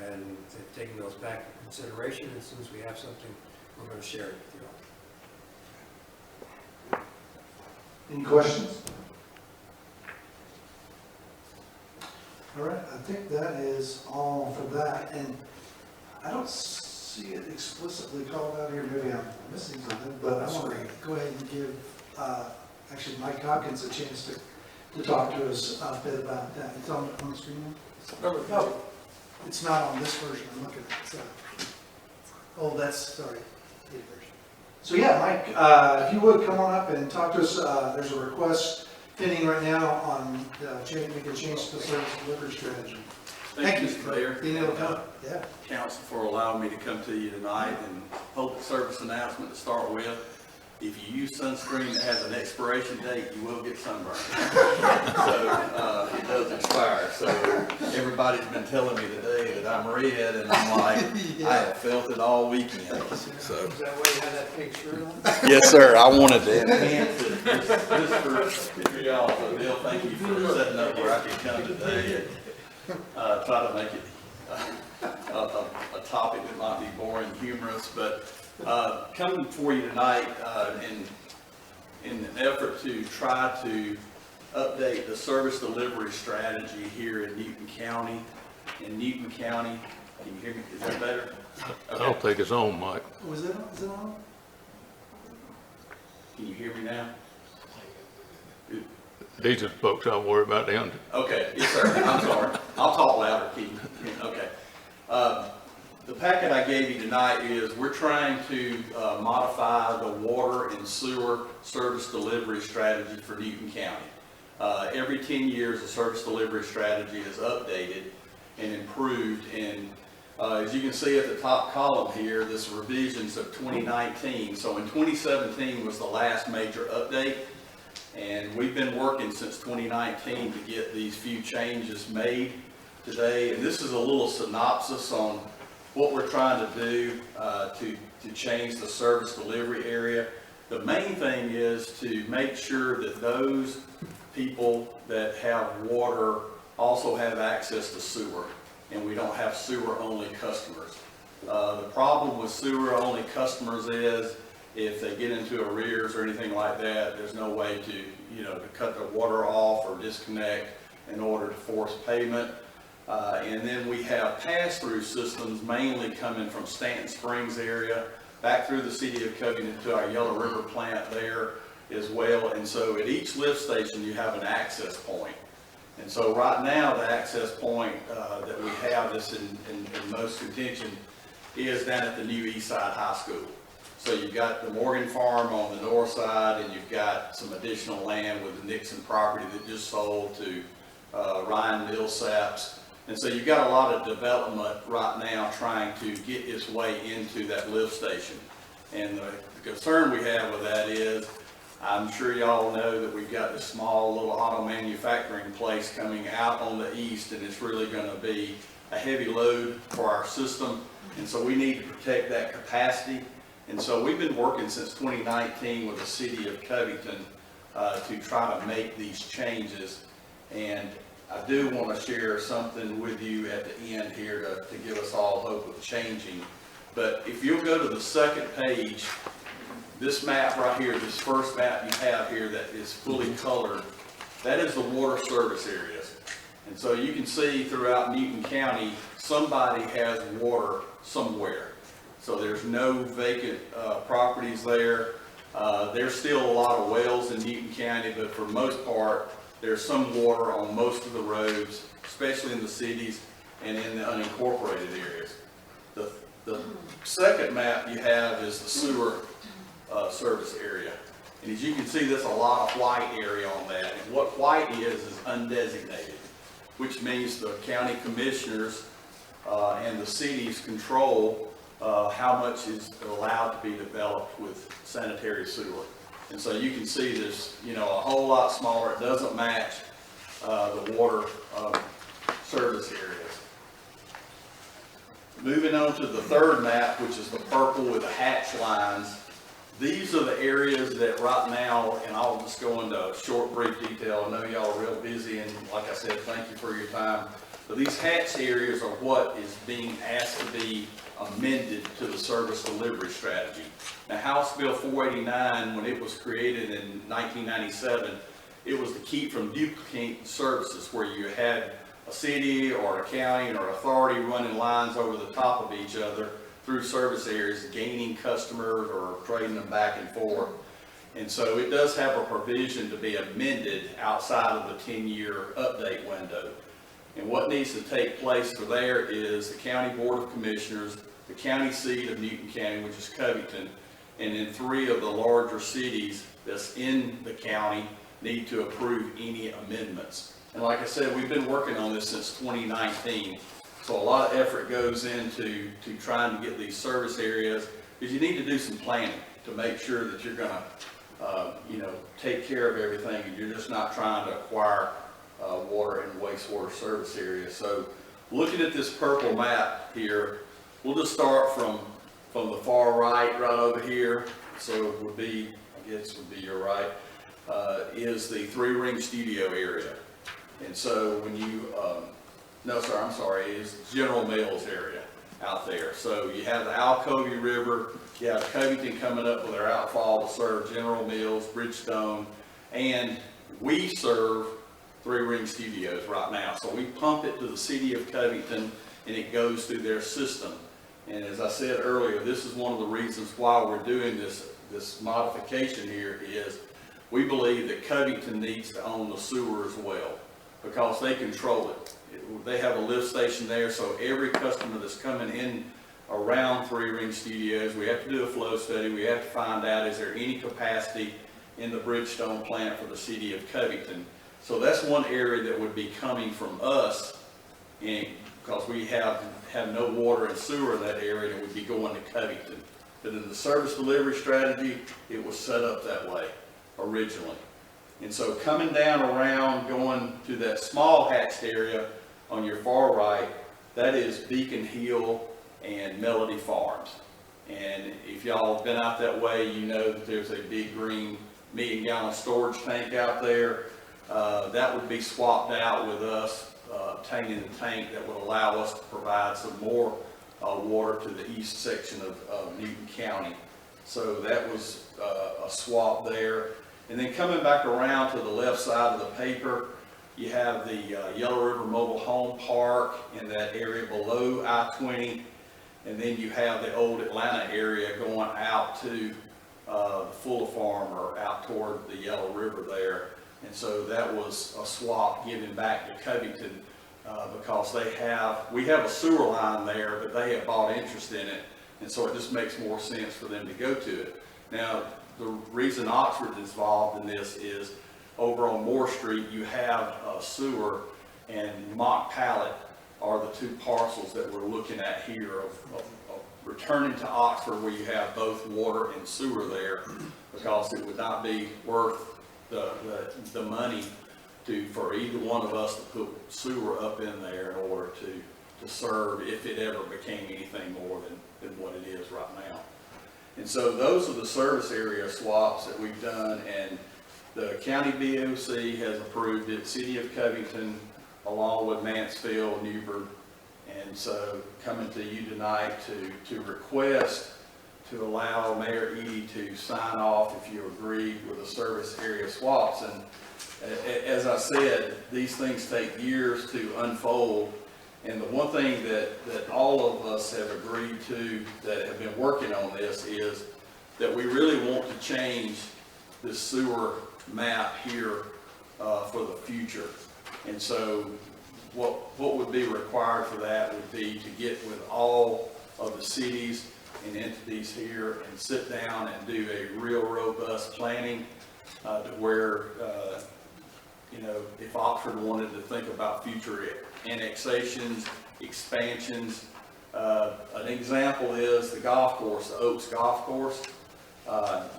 and they've taken those back into consideration. As soon as we have something, we're going to share it with you all. Any questions? All right, I think that is all for that, and I don't see it explicitly called out here, maybe I'm missing something, but I want to go ahead and give, actually Mike Hopkins a chance to talk to us a bit about that. It's on the screen now? No, it's not on this version I'm looking at, so. Oh, that's, sorry, the version. So yeah, Mike, if you would come on up and talk to us, there's a request pending right now on making a change to the service delivery strategy. Thank you, for Mr. Mayor. being able to come. Yeah. Council, for allowing me to come to you tonight, and public service announcement to start with. If you use sunscreen that has an expiration date, you will get sunburned. So it does expire. So everybody's been telling me today that I'm red, and I'm like, I have felt it all weekend. So. Is that why you have that pink shirt on? Yes, sir. I wanted to enhance it just for y'all. So Bill, thank you for setting up where I could come today and try to make it a topic that might be boring, humorous, but coming for you tonight in an effort to try to update the service delivery strategy here in Newton County. In Newton County, can you hear me? Is that better? I don't think it's on, Mike. Was it on? Is it on? Can you hear me now? These are the folks I worry about down there. Okay, yes, sir. I'm sorry. I'll talk louder, Keith. Okay. The packet I gave you tonight is we're trying to modify the water and sewer service delivery strategy for Newton County. Every 10 years, the service delivery strategy is updated and improved. And as you can see at the top column here, this is revisions of 2019. So in 2017 was the last major update. And we've been working since 2019 to get these few changes made today. And this is a little synopsis on what we're trying to do to change the service delivery area. The main thing is to make sure that those people that have water also have access to sewer, and we don't have sewer-only customers. The problem with sewer-only customers is if they get into arrears or anything like that, there's no way to, to cut the water off or disconnect in order to force payment. And then we have pass-through systems mainly coming from Stanton Springs area, back through the city of Covington to our Yellow River plant there as well. And so at each lift station, you have an access point. And so right now, the access point that we have that's in most contention is down at the new Eastside High School. So you've got the Morgan Farm on the north side, and you've got some additional land with the Nixon property that just sold to Ryan Millsaps. And so you've got a lot of development right now trying to get its way into that lift station. And the concern we have with that is I'm sure y'all know that we've got this small little auto manufacturing place coming out on the east, and it's really gonna be a heavy load for our system. And so we need to protect that capacity. And so we've been working since 2019 with the city of Covington to try to make these changes. And I do want to share something with you at the end here to give us all hope of changing. But if you'll go to the second page, this map right here, this first map you have here that is fully colored, that is the water service areas. And so you can see throughout Newton County, somebody has water somewhere. So there's no vacant properties there. There's still a lot of wells in Newton County, but for the most part, there's some water on most of the roads, especially in the cities and in the unincorporated areas. The second map you have is the sewer service area. And as you can see, there's a lot of white area on that. And what white is undesignated, which means the county commissioners and the cities control how much is allowed to be developed with sanitary sewer. And so you can see there's, a whole lot smaller. It doesn't match the water service areas. Moving on to the third map, which is the purple with the hatch lines. These are the areas that right now, and I'll just go into a short, brief detail. I know y'all are real busy, and like I said, thank you for your time. But these hatched areas are what is being asked to be amended to the service delivery strategy. Now, House Bill 489, when it was created in 1997, it was to keep from duplicating services where you had a city or a county or authority running lines over the top of each other through service areas, gaining customers or trading them back and forth. And so it does have a provision to be amended outside of the 10-year update window. And what needs to take place for there is the County Board of Commissioners, the county seat of Newton County, which is Covington, and then 3 of the larger cities that's in the county need to approve any amendments. And like I said, we've been working on this since 2019. So a lot of effort goes into trying to get these service areas, because you need to do some planning to make sure that you're going to, take care of everything, and you're just not trying to acquire water and wastewater service areas. So looking at this purple map here, we'll just start from the far right over here. So it would be, I guess would be your right, is the 3-ring studio area. And so when you, no sir, I'm sorry, is General Mills area out there. So you have the Alcovey River, you have Covington coming up with their outfall to serve General Mills, Bridgestone, and we serve 3-ring studios right now. So we pump it to the city of Covington and it goes through their system. And as I said earlier, this is one of the reasons why we're doing this modification here is we believe that Covington needs to own the sewer as well, because they control it. They have a lift station there, so every customer that's coming in around 3-ring studios, we have to do a flow study. We have to find out, is there any capacity in the Bridgestone plant for the city of Covington? So that's one area that would be coming from us, and because we have no water and sewer in that area, it would be going to Covington. But in the service delivery strategy, it was set up that way originally. And so coming down around, going to that small hatched area on your far right, that is Beacon Hill and Melody Farms. And if y'all have been out that way, you know that there's a big green 1-million-gallon storage tank out there. That would be swapped out with us obtaining the tank that would allow us to provide some more water to the east section of Newton County. So that was a swap there. And then coming back around to the left side of the paper, you have the Yellow River Mobile Home Park in that area below I-20. And then you have the old Atlanta area going out to the Fuller Farm or out toward the Yellow River there. And so that was a swap giving back to Covington because we have a sewer line there, but they have bought interest in it. And so it just makes more sense for them to go to it. Now, the reason Oxford is involved in this is over on Moore Street, you have sewer, and Mock Pallet are the 2 parcels that we're looking at here of returning to Oxford where you have both water and sewer there, because it would not be worth the money for either one of us to put sewer up in there in order to serve if it ever became anything more than what it is right now. And so those are the service area swaps that we've done, and the county BOC has approved it, City of Covington, along with Mansfield, Newburgh. And so coming to you tonight to request to allow Mayor Edie to sign off if you agree with the service area swaps. And as I said, these things take years to unfold. And the one thing that all of us have agreed to that have been working on this is that we really want to change the sewer map here for the future. And so what would be required for that would be to get with all of the cities and entities here and sit down and do a real robust planning to where, you know, if Oxford wanted to think about future annexations, expansions, an example is the golf course, the Oaks Golf Course.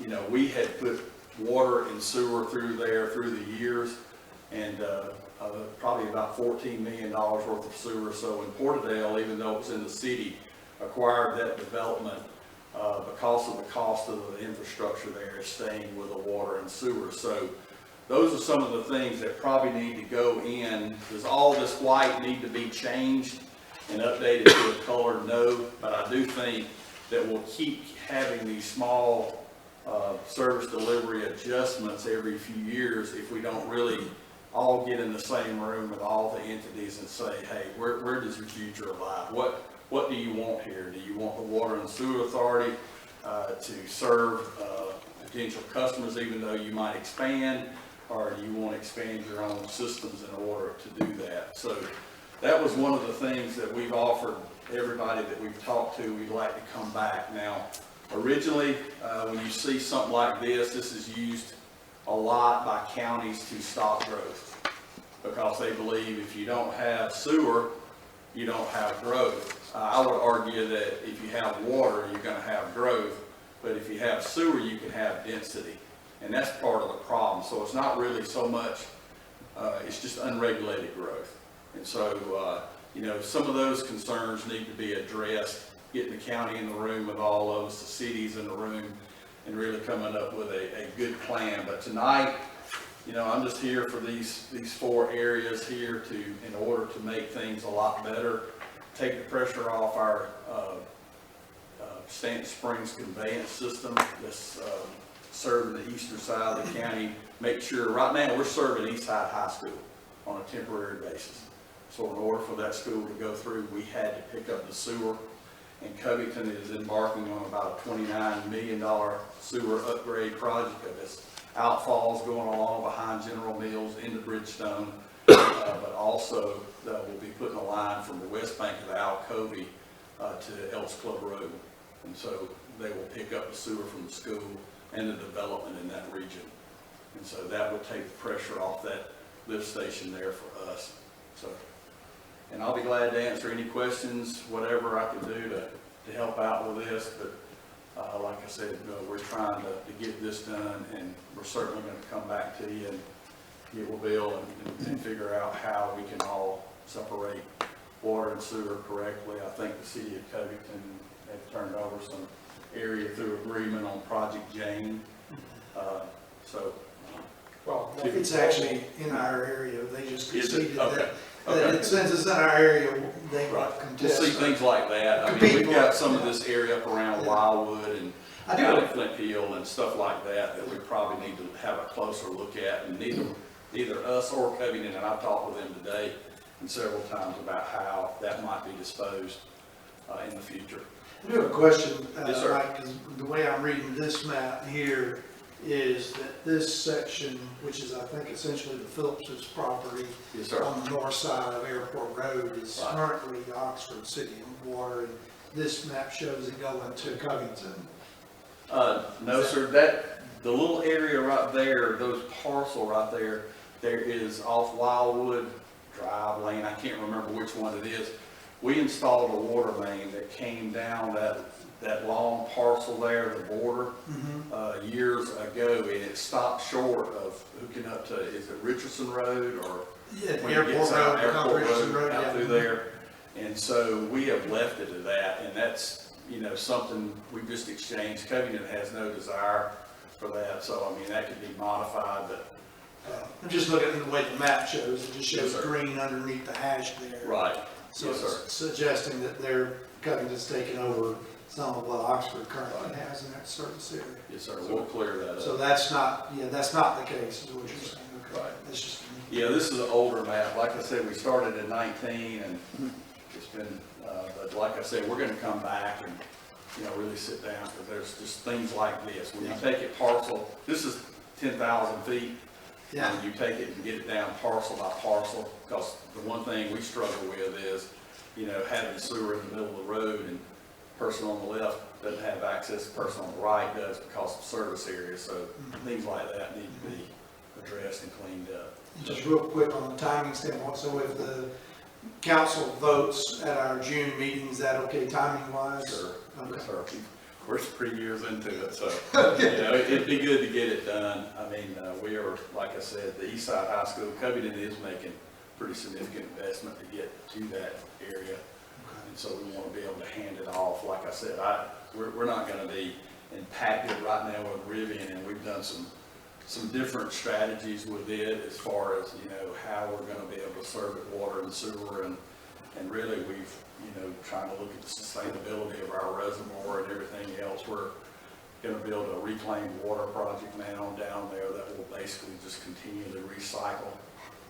You know, we had put water and sewer through there through the years, and probably about $14 million worth of sewer. So in Porterdale, even though it was in the city, acquired that development because of the cost of the infrastructure there, staying with the water and sewer. So those are some of the things that probably need to go in. Does all this white need to be changed and updated to a color? No, but I do think that we'll keep having these small service delivery adjustments every few years if we don't really all get in the same room with all the entities and say, hey, where does your future lie? What do you want here? Do you want the Water and Sewer Authority to serve potential customers even though you might expand, or do you want to expand your own systems in order to do that? So that was one of the things that we've offered everybody that we've talked to. We'd like to come back. Now, originally, when you see something like this is used a lot by counties to stop growth, because they believe if you don't have sewer, you don't have growth. I would argue that if you have water, you're going to have growth, but if you have sewer, you can have density, and that's part of the problem. So it's not really so much, it's just unregulated growth. And so, you know, some of those concerns need to be addressed, getting the county in the room with all those, the cities in the room, and really coming up with a good plan. But tonight, you know, I'm just here for these 4 areas here in order to make things a lot better, take the pressure off our Stanton Springs conveyance system that's serving the eastern side of the county. Make sure, right now we're serving Eastside High School on a temporary basis. So in order for that school to go through, we had to pick up the sewer. And Covington is embarking on about a $29 million sewer upgrade project of its outfalls going along behind General Mills into Bridgestone, but also we'll be putting a line from the west bank of the Alcovey to Elks Club Road. And so they will pick up the sewer from the school and the development in that region. And so that would take the pressure off that lift station there for us. So, and I'll be glad to answer any questions, whatever I can do to help out with this. But like I said, we're trying to get this done, and we're certainly going to come back to you and get with Bill and figure out how we can all separate water and sewer correctly. I think the city of Covington have turned over some area through agreement on Project Jane. Well, It's actually in our area, they just Is it? conceded Okay. that since it's in our area, they Right. contest. Just see things like that. I mean, Compete we've for got it. some of this area up around Wildwood and I do. out at Flint Hill and stuff like that we probably need to have a closer look at. And neither us or Covington, and I've talked with them today and several times about how that might be disposed in the future. I do have a question, Yes, sir. Mike, because the way I'm reading this map here is that this section, which is, I think, essentially the Phillips's property Yes, sir. on the north side of Airport Road is Right. currently Oxford City and Water, and this map shows it going to Covington. No, sir, the little area right there, those parcel right there, there is off Wildwood Drive Lane, I can't remember which one it is. We installed a water main that came down that long parcel there, the border, years ago, and it stopped short of hooking up to, is it Richardson Road or? Yeah, when it Airport gets out, Road, Airport Richardson Road, out yeah. through there. And so we have left it to that, and that's, you know, something we just exchanged. Covington has no desire for that, so I mean, that could be modified, but. I'm just looking at the way the map shows, it just Yes, shows sir. green underneath the hash there. Right, So yes, sir. it's suggesting that they're, Covington's taking over some of what Oxford currently has in that service area. Yes, sir, we'll clear that So up. that's not, yeah, that's not the case, is what you're saying, okay? Right. That's just. Yeah, this is an older map. Like I said, we started in 19, and it's been, but like I said, we're gonna come back and, you know, really sit down, because there's just things like this. When you take it parcel, this is 10,000 feet. Yeah. And you take it and get it down parcel by parcel, because the one thing we struggle with is, you know, having sewer in the middle of the road, and person on the left doesn't have access, the person on the right does because of service area, so things like that need to be addressed and cleaned up. Just real quick on the timing standpoint, so if the council votes at our June meeting, is that okay timing wise? Sure. Okay. Yes, sir. We're 3 years into it, so, you know, it'd be good to get it done. I mean, we are, like I said, the East Side High School, Covington is making pretty significant investment to get to that area. And so we want to be able to hand it off. Like I said, we're not going to be impacted right now with Rivian, and we've done some different strategies with it as far as, you know, how we're going to be able to serve it water and sewer, and really we've, you know, trying to look at the sustainability of our reservoir and everything else. We're going to build a reclaimed water project now down there that will basically just continually recycle.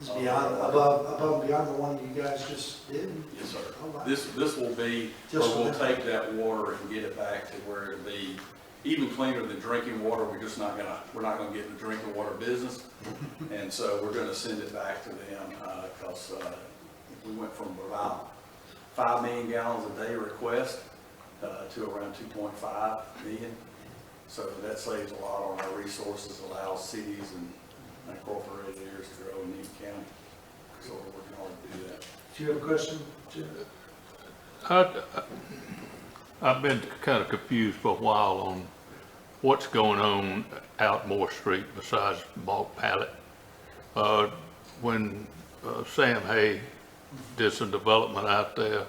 It's beyond, above and beyond the one you guys just did? Yes, sir. Oh, wow. This will be, where Just we'll for take that water and get it back to where it'll be even cleaner than drinking water. We're not gonna get in the drinking water business. And so we're gonna send it back to them, because we went from about 5 million gallons a day request to around 2.5 million. So that saves a lot on our resources, allows cities and incorporated areas to grow in Newton County. So we're working hard to do that. Do you have a question, Jim? I've been kind of confused for a while on what's going on out Moore Street besides Bulk Pallet. When Sam Hay did some development out there,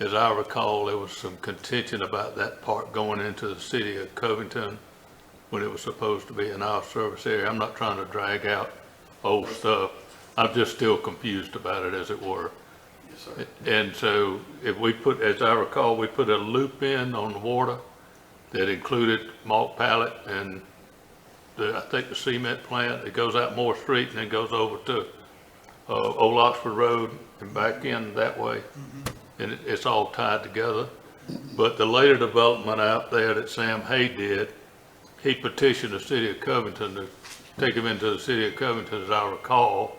as I recall, there was some contention about that part going into the city of Covington when it was supposed to be in our service area. I'm not trying to drag out old stuff. I'm just still confused about it, as it were. Yes, sir. And so if we put, as I recall, we put a loop in on the water that included Malt Pallet and I think the cement plant. It goes out Moore Street and then goes over to Old Oxford Road and back in that way. And it's all tied together. But the later development out there that Sam Hay did, he petitioned the city of Covington to take him into the city of Covington, as I recall.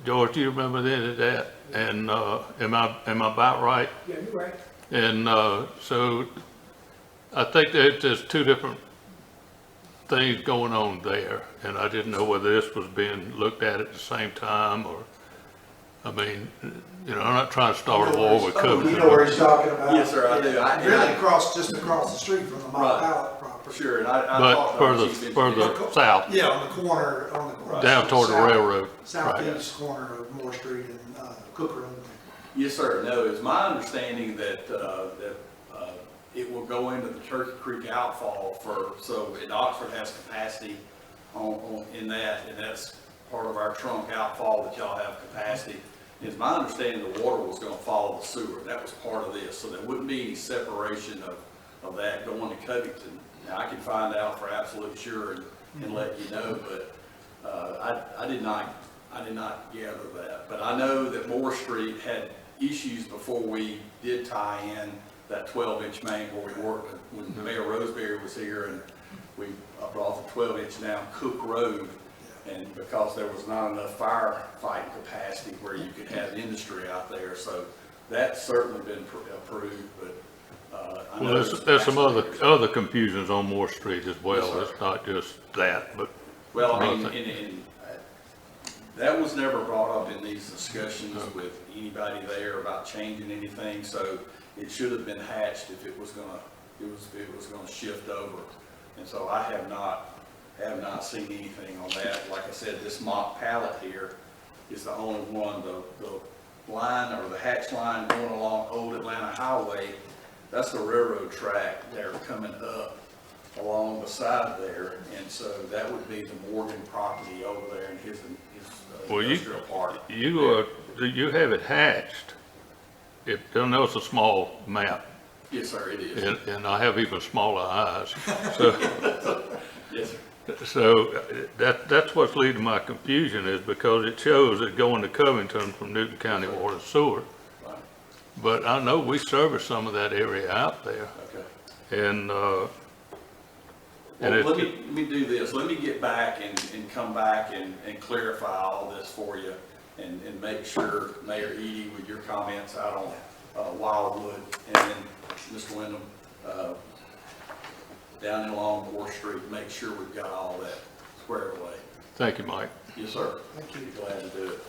George, do you remember any of that? And am I about right? Yeah, you're right. And so I think that there's two different things going on there, and I didn't know whether this was being looked at the same time, or, I mean, you know, I'm not trying to start a war with Covington. You know where he's talking about? Yes, sir, I do. Really just across the street from the Malt Pallet property. Sure, and I But talked to our chief engineer. further south, Yeah, on the corner, down toward the south- railroad. Right. Southeast corner of Moore Street and Cook Road. Yes, sir. No, it's my understanding that it will go into the Turkey Creek outfall so Oxford has capacity in that, and that's part of our trunk outfall that y'all have capacity. It's my understanding the water was gonna follow the sewer. That was part of this, so there wouldn't be any separation of that going to Covington. Now, I can find out for absolute sure and let you know, but I did not gather that. But I know that Moore Street had issues before we did tie in that 12-inch main where we worked when Mayor Roseberry was here, and we brought the 12-inch down Cook Road, and because there was not enough firefighting capacity where you could have industry out there. So that's certainly been approved, but I know Well, there's some other confusions on Moore Street as well. Yes, sir. It's not just that, but well, I Well, mean, thank- That was never brought up in these discussions with anybody there about changing anything, so it should have been hatched if it was gonna shift over. And so I have not seen anything on that. Like I said, this mock pallet here is the only one, the line or the hatch line going along Old Atlanta Highway, that's the railroad track there coming up along the side there. And so that would be the Morgan property over there in his Well, industrial park. You have it hatched. I know it's a small map, Yes, sir, it is. and I have even smaller eyes. So, Yes, sir. so that's what's leading my confusion, is because it shows it going to Covington from Newton County Water and Sewer. Right. But I know we service some of that area out there, Okay. and Well, it- let me do this. Let me get back and come back and clarify all this for you and make sure, Mayor Edie, with your comments out on Wildwood, and then Mr. Wyndham, down along 4th Street, make sure we've got all that squared away. thank you, Mike. Yes, sir. Thank you. Glad to do it.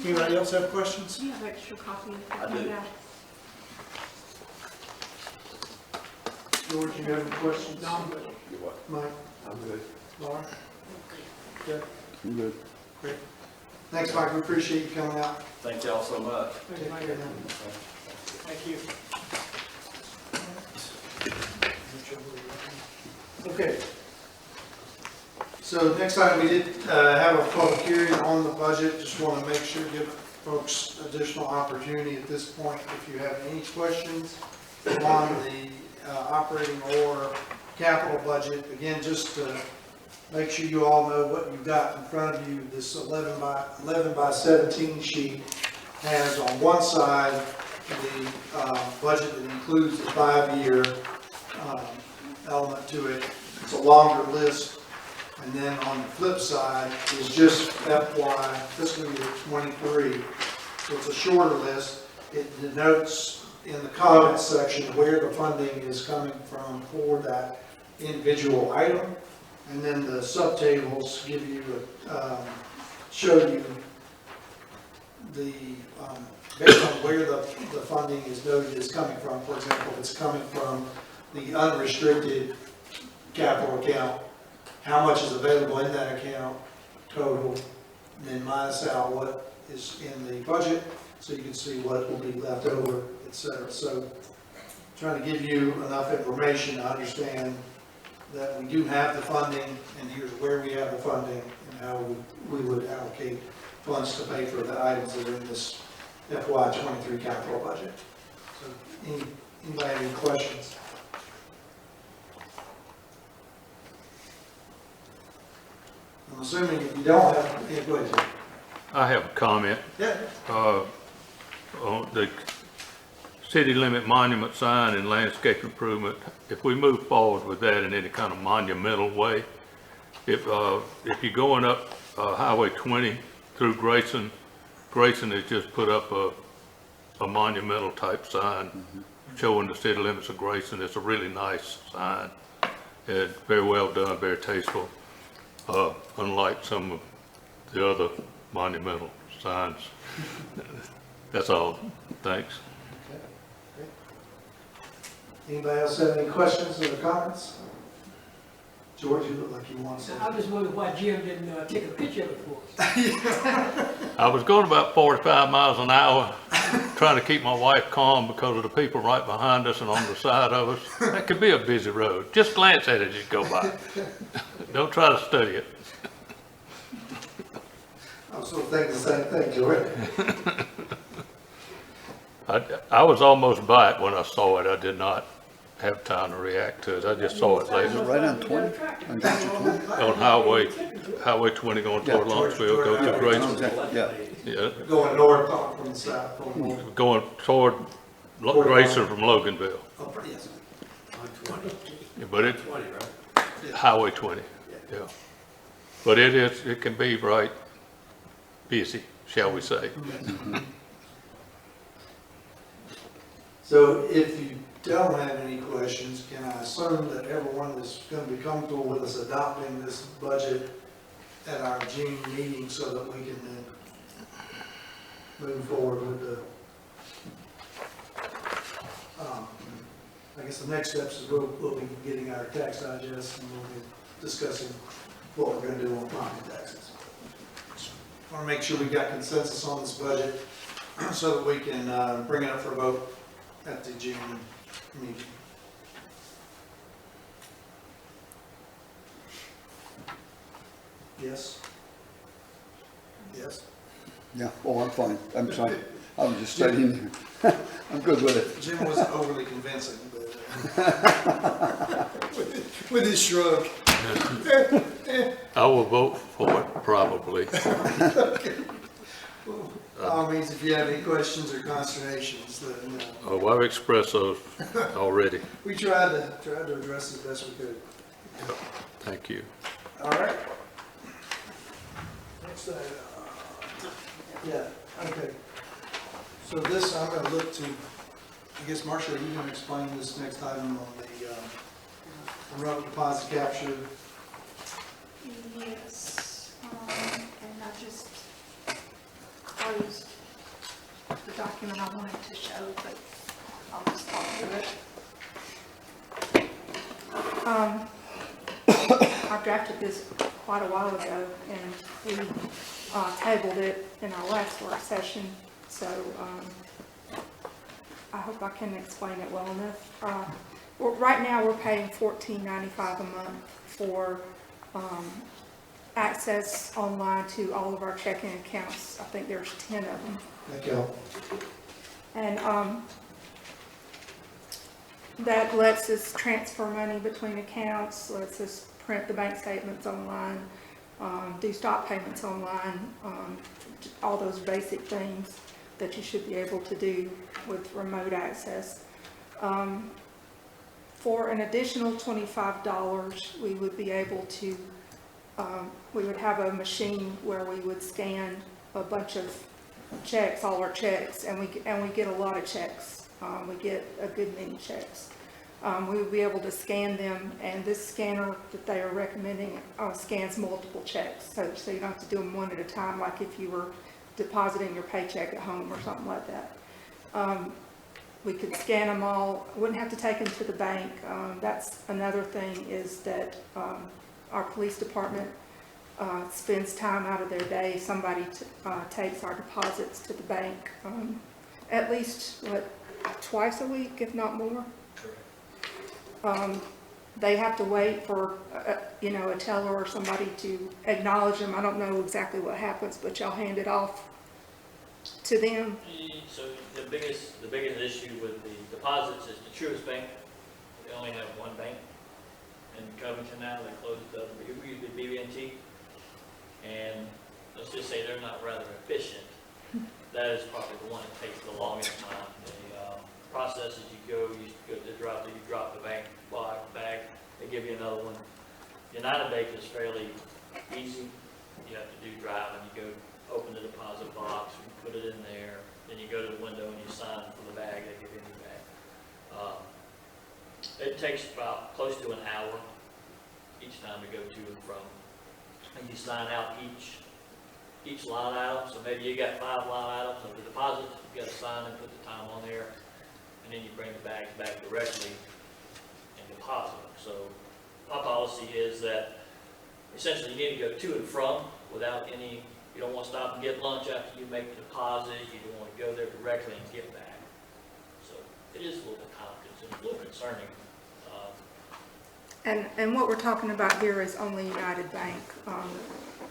Anybody else have questions? Do you have extra copy of that? I do. George, you have any questions? No, I'm good. You're welcome. Mike, I'm good. Laura? Good. I'm good. Great. Thanks, Mike, we appreciate you coming out. Thank y'all so much. Thank you, Take Mike. care now. Thank you. Okay. So next time, we did have a public hearing on the budget. Just want to make sure, give folks additional opportunity at this point. If you have any questions on the operating or capital budget, again, just to make sure you all know what you've got in front of you. This 11 by 17 sheet has on one side the budget that includes the 5-year element to it. It's a longer list. And then on the flip side is just FY fiscal year 23. So it's a shorter list. It denotes in the comments section where the funding is coming from for that individual item. And then the subtables give you, show you the, based on where the funding is noted is coming from. For example, if it's coming from the unrestricted capital account, how much is available in that account total, then minus out what is in the budget, so you can see what will be left over, et cetera. So trying to give you enough information to understand that we do have the funding, and here's where we have the funding, and how we would allocate funds to pay for the items that are in this FY '23 capital budget. So anybody have any questions? I'm assuming if you don't have, yeah, go ahead, Jim. I have a comment. Yeah. On the city limit monument sign and landscape improvement. If we move forward with that in any kind of monumental way, if you're going up Highway 20 through Grayson, Grayson has just put up a monumental type sign showing the city limits of Grayson. It's a really nice sign. It's very well done, very tasteful, unlike some of the other monumental signs. That's all. Thanks. Okay, great. Anybody else have any questions or comments? George, you look like you want to say. I just wondered why Jim didn't take a picture of it for us. I was going about 45 miles an hour, trying to keep my wife calm because of the people right behind us and on the side of us. That could be a busy road. Just glance at it as you go by. Don't try to study it. I was sort of thinking the same thing, George. I was almost by it when I saw it. I did not have time to react to it. I just saw it later. Right on 20? On Junction 20? On Highway 20 going toward Lawrenceville, go through Grayson. Yeah. Yeah, Going north from the south. From north. going toward Grayson from Loganville. Oh, yes. On 20. But it, 20, right? Highway 20, yeah. But it can be right busy, shall we say. So if you don't have any questions, can I assume that everyone is going to be comfortable with us adopting this budget at our June meeting so that we can then move forward with the, I guess the next steps is we'll be getting our tax digest and we'll be discussing what we're gonna do on property taxes. I want to make sure we got consensus on this budget so that we can bring it up for a vote at the June meeting. Yes? Yes? Yeah, oh, I'm fine, I'm sorry, I'm just studying. I'm good with it. Jim wasn't overly convincing, but with his shrug. I will vote for it, probably. Well, means if you have any questions or consternations, then, Oh, I've expressed those already. we tried to address it as best we could. Thank you. All right. Next, yeah, okay. So this, I'm gonna look to, I guess, Marcia, you can explain this next item on the remote deposit capture. Yes, and I just closed the document I wanted to show, but I'll just talk through it. I drafted this quite a while ago, and we tabled it in our last work session, so I hope I can explain it well enough. Right now, we're paying $14.95 a month for access online to all of our checking accounts. I think there's 10 of them. Thank you. And that lets us transfer money between accounts, lets us print the bank statements online, do stop payments online, all those basic things that you should be able to do with remote access. For an additional $25, we would be able to, we would have a machine where we would scan a bunch of checks, all our checks, and we get a lot of checks. We get a good many checks. We would be able to scan them, and this scanner that they are recommending scans multiple checks, so you don't have to do them one at a time, like if you were depositing your paycheck at home or something like that. We could scan them all, wouldn't have to take them to the bank. That's another thing, is that our police department spends time out of their day. Somebody takes our deposits to the bank at least, twice a week, if not more. They have to wait for, a teller or somebody to acknowledge them. I don't know exactly what happens, but y'all hand it off to them. So the biggest issue with the deposits is the Truist Bank. They only have one bank in Covington now. They closed the BB&T, and let's just say they're not rather efficient. That is probably the one that takes the longest time. The process is you go to drop the bank bag. They give you another one. United Bank is fairly easy. You have to do drive, and you go open the deposit box, and put it in there. Then you go to the window and you sign for the bag. They give you a new bag. It takes about close to an hour each time to go to and from. And you sign out each line item. So maybe you got 5 line items of the deposit. You got to sign and put the time on there, and then you bring the bags back directly and deposit them. So my policy is that essentially you need to go to and from without any. You don't want to stop and get lunch after you make the deposit. You don't want to go there directly and get back. So it is a little bit complicated, a little concerning. And what we're talking about here is only United Bank.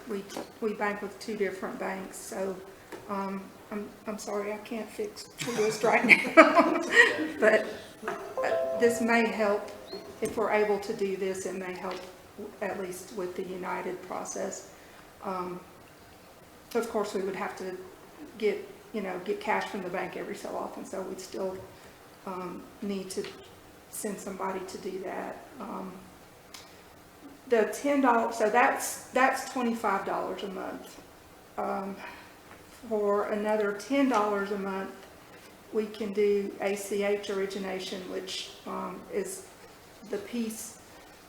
We bank with 2 different banks, so I'm sorry I can't fix Truist right now. But this may help. If we're able to do this, it may help at least with the United process. Of course, we would have to get cash from the bank every so often, so we'd still need to send somebody to do that. The $10, so that's $25 a month. For another $10 a month, we can do ACH origination, which is the piece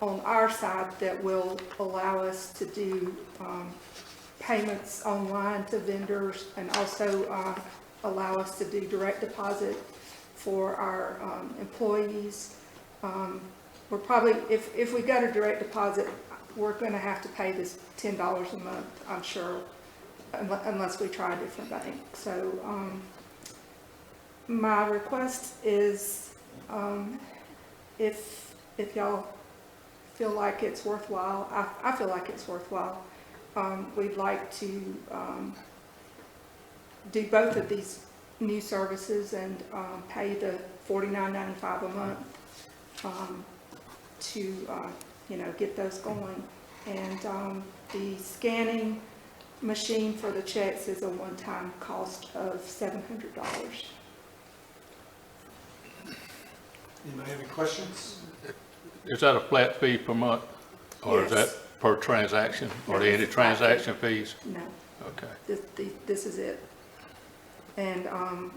on our side that will allow us to do payments online to vendors and also allow us to do direct deposit for our employees. We're probably, if we go to direct deposit, we're going to have to pay this $10 a month, I'm sure, unless we try a different bank. So my request is if y'all feel like it's worthwhile, I feel like it's worthwhile, we'd like to do both of these new services and pay the $49.95 a month to get those going. And the scanning machine for the checks is a one-time cost of $700. Anybody have any questions? Is that a flat fee per month? Or is that Yes. per transaction? Are there any transaction fees? No, Okay. this is it. And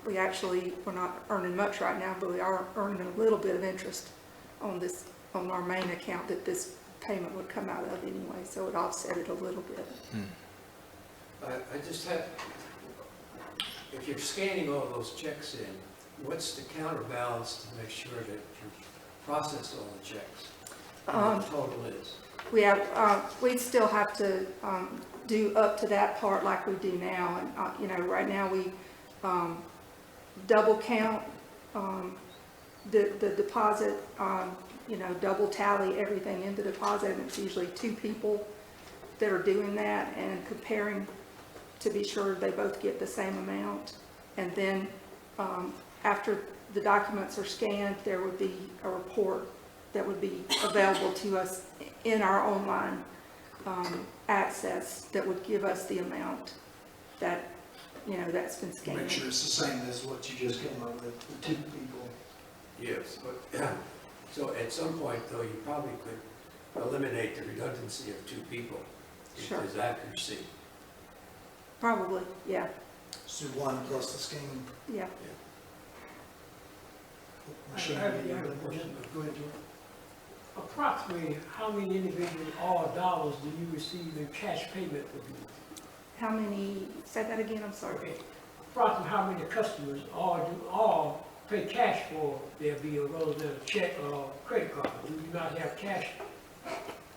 we're not earning much right now, but we are earning a little bit of interest on our main account that this payment would come out of anyway, so it offset it a little bit. I just have, if you're scanning all those checks in, what's the counterbalance to make sure that you process all the checks? What the total is? We still have to do up to that part like we do now, and right now we double count the deposit, double tally everything in the deposit, and it's usually two people that are doing that and comparing to be sure they both get the same amount. And then after the documents are scanned, there would be a report that would be available to us in our online access that would give us the amount that, that's been scanned. Make sure it's the same as what you just came up with, the two people. Yes, but, so at some point, though, you probably could eliminate the redundancy of two people if Sure. there's accuracy. Probably, yeah, So 1 plus the scan. yeah. Machine. I have a question. Go ahead, George. Approximately how many individual or dollars do you receive in cash payment for these? How many, say that again, I'm sorry. Okay, approximately how many customers all pay cash for their bill rather than a check or credit card? Do you not have cash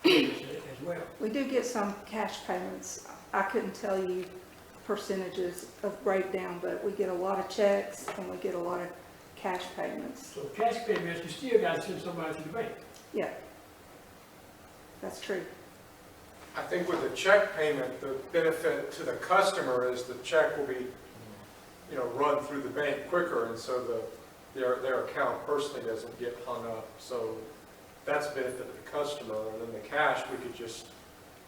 payments as well? We do get some cash payments. I couldn't tell you percentages of breakdown, but we get a lot of checks and we get a lot of cash payments. So cash payments, you still got to send somebody to the bank. Yeah, that's true. I think with the check payment, the benefit to the customer is the check will be, run through the bank quicker, and so their account personally doesn't get hung up. So that's a benefit to the customer, and then the cash, we could just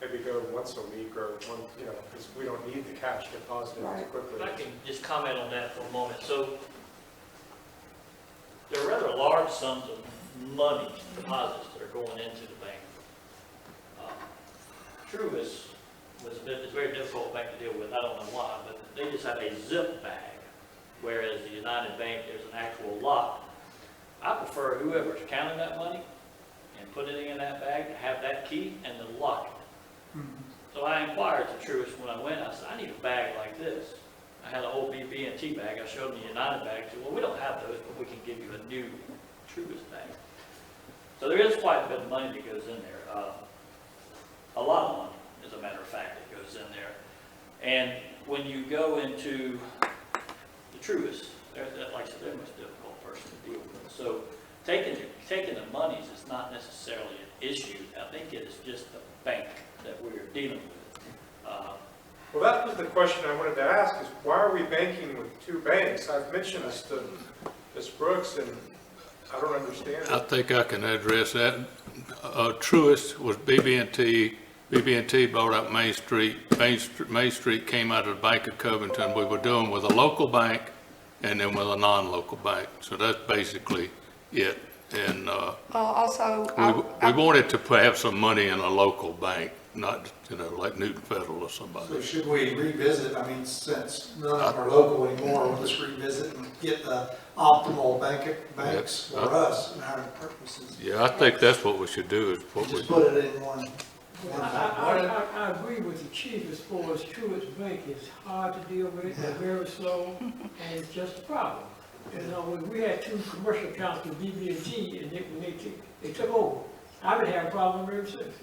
maybe go once a week or one, because we don't need the cash deposited as Right. quickly. If I can just comment on that for a moment. So there are rather large sums of money, deposits that are going into the bank. Truist is very difficult bank to deal with. I don't know why, but they just have a zip bag, whereas the United Bank, there's an actual lock. I prefer whoever's counting that money and putting it in that bag to have that key and to lock it. So I inquired to Truist when I went. I said, I need a bag like this. I had an old BB&T bag. I showed them the United bag. I said, well, we don't have those, but we can give you a new Truist bag. So there is quite a bit of money that goes in there. A lot of money, as a matter of fact, that goes in there. And when you go into the Truist, like I said, they're the most difficult person to deal with. So taking the monies is not necessarily an issue. I think it is just the bank that we're dealing with. Well, that was the question I wanted to ask, is why are we banking with two banks? I've mentioned this to Ms. Brooks, and I don't understand I it. think I can address that. Truist was BB&T. BB&T bought up Main Street. Main Street came out of the Bank of Covington. We were doing with a local bank and then with a non-local bank. So that's basically it. And Also, we wanted to have some money in a local bank, not, like Newton Federal or So somebody. should we revisit, I mean, since none of them are local anymore, we'll just revisit and get the optimal banks for us and our purposes. Yeah, I think that's what we should do, is what we, Just put it in one. I agree with the chief as far as Truist Bank is hard to deal with, they're very slow, and it's just a problem. We had two commercial accounts with BB&T, and when they took over, I've been having a problem ever since.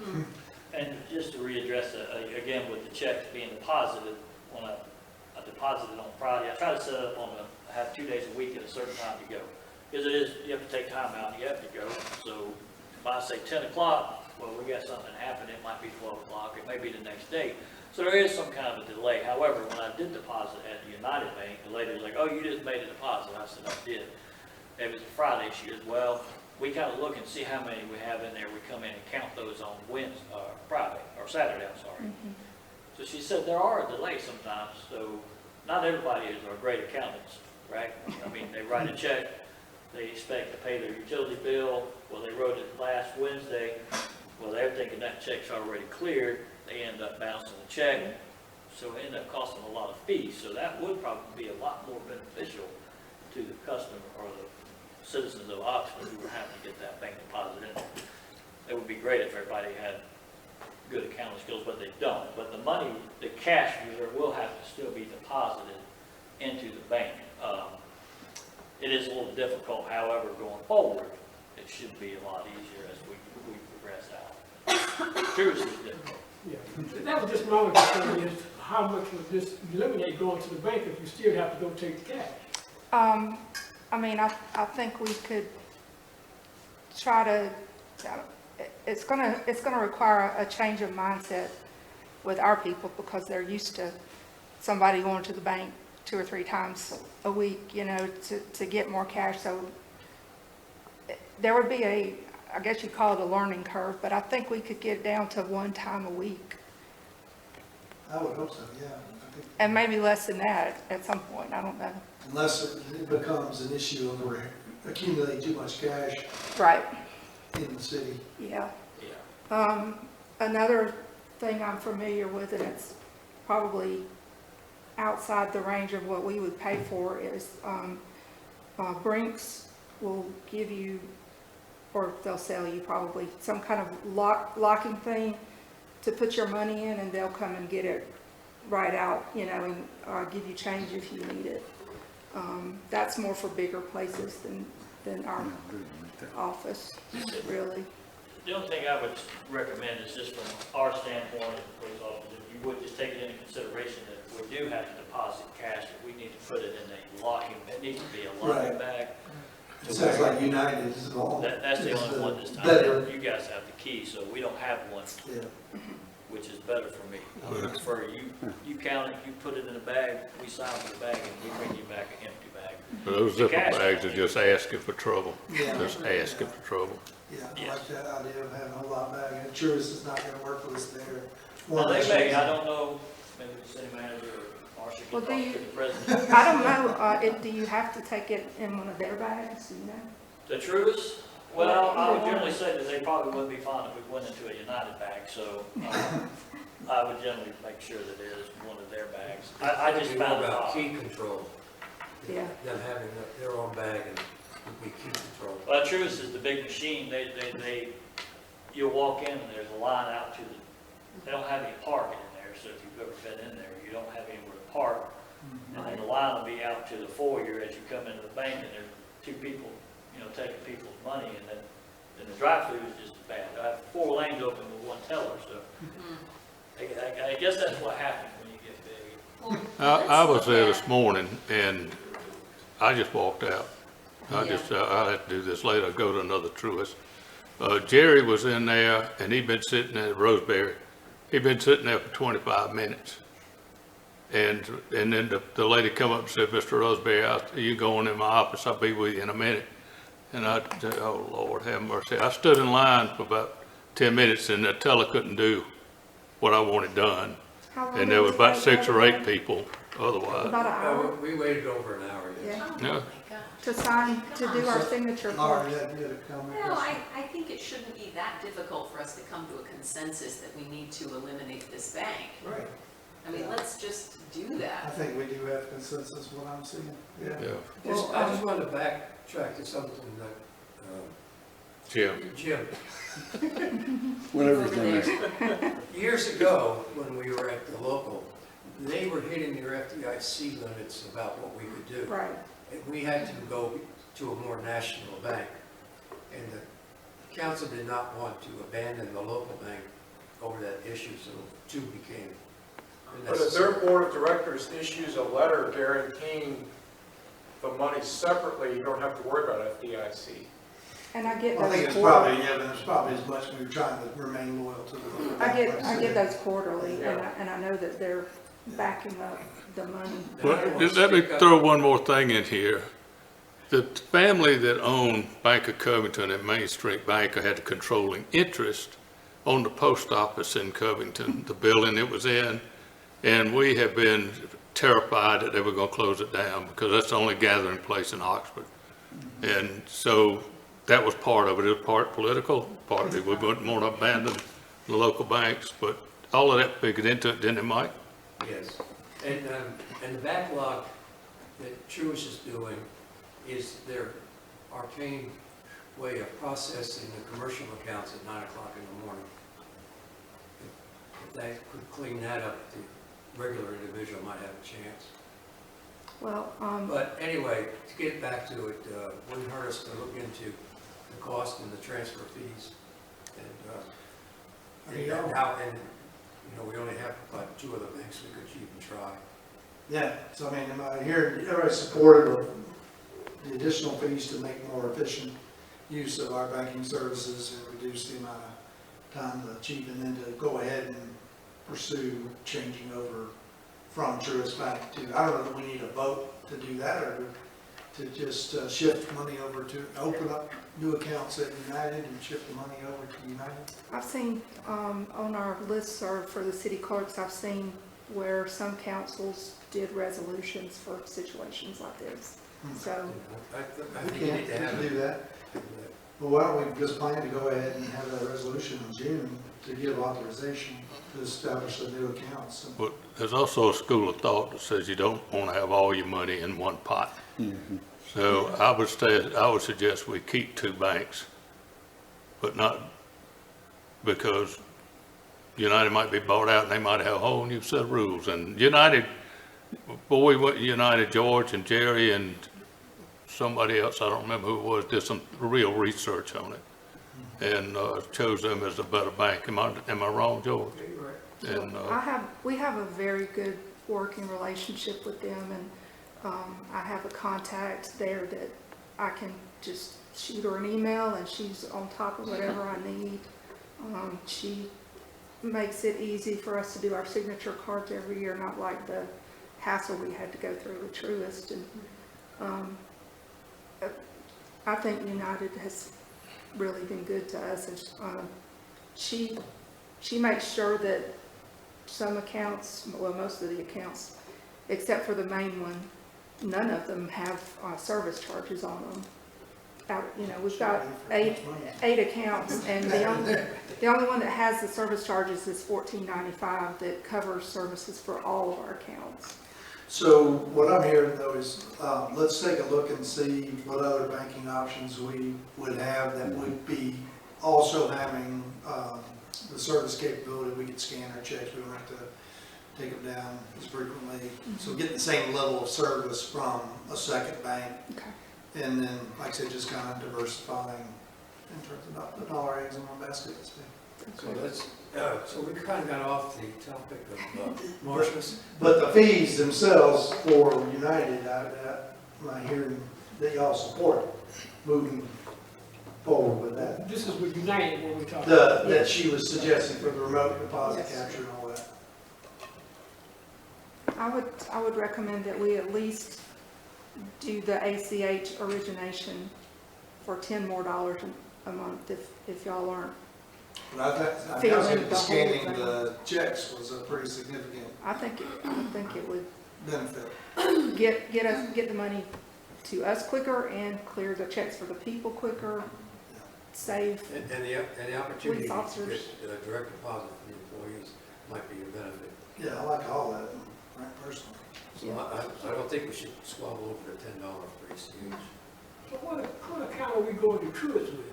And just to readdress, again, with the checks being deposited, when I deposited on Friday, I try to set up I have 2 days a week at a certain time to go. Because you have to take time out and you have to go. So if I say 10 o'clock, well, we got something happen, it might be 12 o'clock, it may be the next day. So there is some kind of a delay. However, when I did deposit at the United Bank, the lady was like, oh, you just made a deposit. I said, I did. It was a Friday. She goes, well, we kind of look and see how many we have in there. We come in and count those on Friday, or Saturday, I'm sorry. So she said there are delays sometimes, so not everybody is our great accountants, right? I mean, they write a check, they expect to pay their utility bill, well, they wrote it last Wednesday, well, they're thinking that check's already cleared, they end up bouncing the check, so it ended up costing a lot of fees, so that would probably be a lot more beneficial to the customer or the citizens of Oxford who were having to get that bank deposit in. It would be great if everybody had good accounting skills, but they don't. But the money, the cash reserve will have to still be deposited into the bank. It is a little difficult, however, going forward, it should be a lot easier as we progress out. Truist is difficult. Yeah, that was just my only concern is how much would this eliminate going to the bank if you still have to go take the cash? I mean, I think we could try to, it's gonna require a change of mindset with our people because they're used to somebody going to the bank 2 or 3 times a week, to get more cash. So there would be I guess you'd call it a learning curve, but I think we could get down to 1 time a week. I would hope so, yeah. I think- And maybe less than that at some point, I don't know. Unless it becomes an issue of we're accumulating too much cash Right, in the city. yeah. Yeah. Another thing I'm familiar with, and it's probably outside the range of what we would pay for, is Brinks will give you, or they'll sell you probably, some kind of locking thing to put your money in, and they'll come and get it right out, and give you change if you need it. That's more for bigger places than our office, really. The only thing I would recommend is just from our standpoint as police officers, if you would just take it into consideration that if we do have to deposit cash, that we need to put it in a locking, it needs to be a locking Right. bag. It sounds like United is involved. That's the only one this time. Better. You guys have the key, so we don't have one, Yeah. which is better for me. I would prefer you count it, you put it in a bag, we sign for the bag, and we bring you back an empty bag. but those zipper Cash. bags are just asking for trouble. Yeah. Just asking for trouble. Yeah, I Yes. like that idea of having a whole lot back, and Truist is not gonna work with us there. Well, One they less may, reason. I don't know, maybe the city manager or Marcia Well, can do talk to you- the president. I don't know, do you have to take it in one of their bags, The Truist, well, I would generally say that they probably wouldn't be fine if we went into a United bag, so I would generally make sure that it is one of their bags. I just It'd be more found it about odd. key control, Yeah. them having their own bag and we key control. Well, Truist is the big machine, you'll walk in and there's a line out to they don't have any parking in there, so if you've ever been in there, you don't have anywhere to park. And then the line will be out to the foyer as you come into the bank, and there's 2 people, taking people's money, and then the drive-through is just bad. I have 4 lanes open with 1 teller, so I guess that's what happens when you get big. I was there this morning and I just walked out. I had to do this later, go to another Truist. Jerry was in there and he'd been sitting there at Roseberry. He'd been sitting there for 25 minutes. And then the lady come up and said, Mr. Roseberry, you going in my office, I'll be with you in a minute. And I said, oh Lord, have mercy. I stood in line for about 10 minutes and the teller couldn't do what I wanted done. How long And there did was it about take 6 or you? 8 people otherwise. About an hour? We waited over an hour, yes. Yeah. Yeah. to sign, to do our signature Laura, part. you had a comment? No, I think it shouldn't be that difficult for us to come to a consensus that we need to eliminate this bank. Right. I mean, let's just do I that. think we do have consensus, what I'm seeing, yeah. Yeah, I just wanted to backtrack to something that, Jim. Jim, Whatever Over his name is. there. years ago, when we were at the local, they were hitting their FDIC limits about what we could do. Right. And we had to go to a more national bank. And the council did not want to abandon the local bank over that issue, so two became But if their board of directors issues a letter guaranteeing the money separately, you don't have to worry about FDIC. And I get I think those it's probably, quarterly. yeah, but it's probably as much we were trying to remain loyal to the. I get those quarterly, and I know that they're backing up the money. Well, let me throw one more thing in here. The family that owned Bank of Covington and Main Street Bank had the controlling interest on the post office in Covington, the building it was in, and we have been terrified that they were going to close it down because that's the only gathering place in Oxford. And so that was part of it. It was part political, partly we wouldn't want to abandon the local banks, but all of that figured into it, didn't it, Mike? Yes, and the backlog that Truist is doing is their arcane way of processing the commercial accounts at 9 o'clock in the morning. If that could clean that up, the regular individual might have a chance. Well, But anyway, to get back to it, wouldn't hurt us to look into the cost and the transfer fees. And how, and, you know, we only have about 2 other banks we could even try. Yeah, so I mean, am I here, everybody's supportive of the additional fees to make more efficient use of our banking services and reduce the amount of time to achieve, and then to go ahead and pursue changing over from Truist Bank to, I don't know that we need a vote to do that, or to just shift money over to, open up new accounts at United and shift the money over to United? I've seen, on our listserv for the city clerks, I've seen where some councils did resolutions for situations like this. So, I We think you need to can't have do that. Well, why don't we just plan to go ahead and have that resolution in June to give authorization to establish the new accounts? But there's also a school of thought that says you don't want to have all your money in one pot. So I would suggest we keep 2 banks, but not because United might be bought out and they might have a whole new set of rules. And United, George and Jerry and somebody else, I don't remember who it was, did some real research on it and chose them as a better bank. Am I wrong, George? And we have a very good working relationship with them, and I have a contact there that I can just shoot her an email and she's on top of whatever I need. She makes it easy for us to do our signature cards every year, not like the hassle we had to go through with Truist. And I think United has really been good to us, and she makes sure that some accounts, well, most of the accounts, except for the main one, none of them have service charges on them. You know, we've got eight accounts, and the only one that has the service charges is $14.95 that covers services for all of our accounts. So what I'm hearing though is, let's take a look and see what other banking options we would have that would be also having the service capability. We could scan our checks, we don't have to take them down as frequently. So get the same level of service from a second bank. Okay. And then, like I said, just kind of diversifying in terms of not putting all our eggs in one basket. So we kind of got off the topic of Marshall's. But the fees themselves for United, I'm hearing that y'all support moving forward with that. This is with United when we talk. That she was suggesting for the remote deposit capture and all that. I would recommend that we at least do the ACH origination for $10 more a month if y'all aren't. But I think the scanning the checks was a pretty significant I think it would benefit. get the money to us quicker and clear the checks for the people quicker, save. And the opportunity Police to officers. get a direct deposit from the employees might be a benefit. Yeah, I like all that, right, personally. So I don't think we should squabble over the $10 for ACH. So what account are we going to Truist with?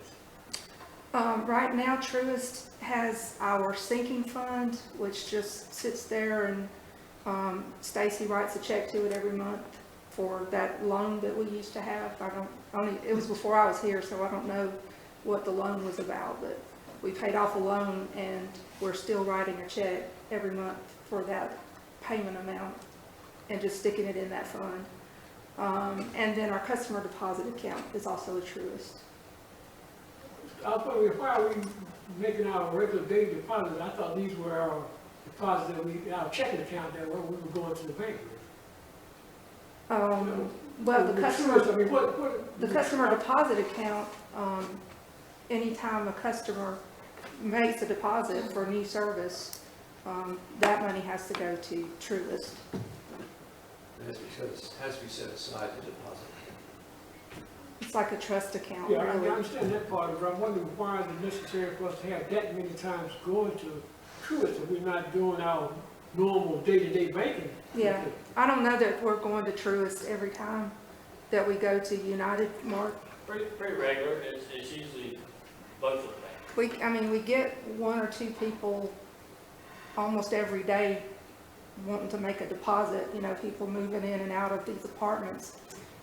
Right now, Truist has our sinking fund, which just sits there, and Stacy writes a check to it every month for that loan that we used to have. It was before I was here, so I don't know what the loan was about, but we paid off a loan and we're still writing a check every month for that payment amount and just sticking it in that fund. And then our customer deposit account is also a Truist. I was wondering, why are we making our regular daily deposits? I thought these were our deposits our checking account that we were going to the bank with. Well, the customer. Truist, I mean, what? The customer deposit account, anytime a customer makes a deposit for a new service, that money has to go to Truist. It has to be set aside to deposit. It's like a trust account, Yeah, I really. understand that part of it, but I'm wondering why is it necessary for us to have that many times going to Truist if we're not doing our normal day-to-day banking? Yeah, I don't know that we're going to Truist every time that we go to United, Mark. Pretty regular, it's usually both of them. We get one or two people almost every day wanting to make a deposit, people moving in and out of these apartments,